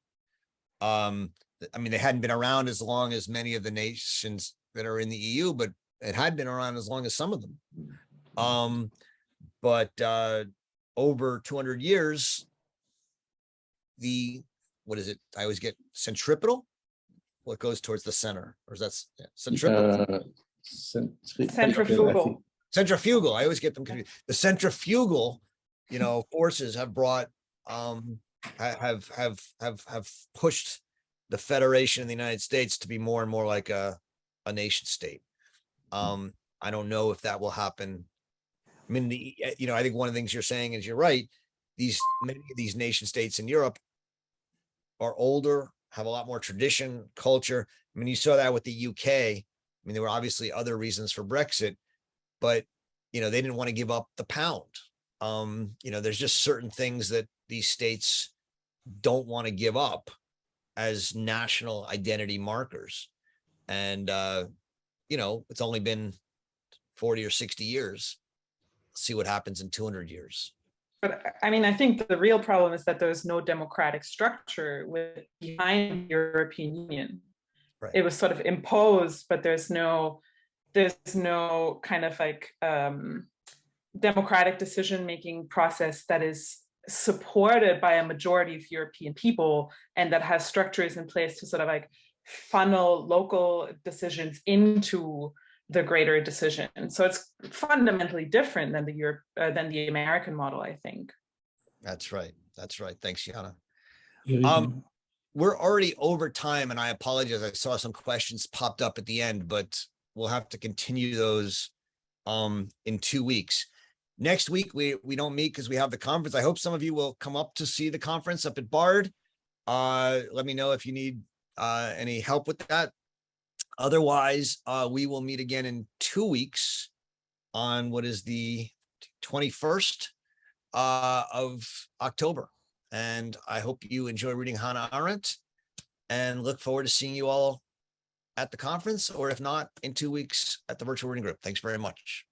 I mean, they hadn't been around as long as many of the nations that are in the EU, but it had been around as long as some of them. But over 200 years, what is it? I always get centripetal. What goes towards the center, or is that centripetal? Centrifugal. Centrifugal. I always get them confused. The centrifugal, you know, forces have brought, have pushed the Federation in the United States to be more and more like a nation state. I don't know if that will happen. I mean, you know, I think one of the things you're saying is you're right. Many of these nation states in Europe are older, have a lot more tradition, culture. I mean, you saw that with the UK. I mean, there were obviously other reasons for Brexit, but, you know, they didn't want to give up the pound. You know, there's just certain things that these states don't want to give up as national identity markers. And, you know, it's only been 40 or 60 years. Let's see what happens in 200 years. But I mean, I think the real problem is that there's no democratic structure behind the European Union. Right. It was sort of imposed, but there's no kind of like democratic decision-making process that is supported by a majority of European people and that has structures in place to sort of like funnel local decisions into the greater decision. So it's fundamentally different than the American model, I think. That's right. That's right. Thanks, Yana. We're already over time, and I apologize. I saw some questions popped up at the end, but we'll have to continue those in 2 weeks. Next week, we don't meet because we have the conference. I hope some of you will come up to see the conference up at Bard. Let me know if you need any help with that. Otherwise, we will meet again in 2 weeks on what is the 21st of October. And I hope you enjoy reading Hannah Arendt and look forward to seeing you all at the conference, or if not, in 2 weeks at the virtual reading group. Thanks very much.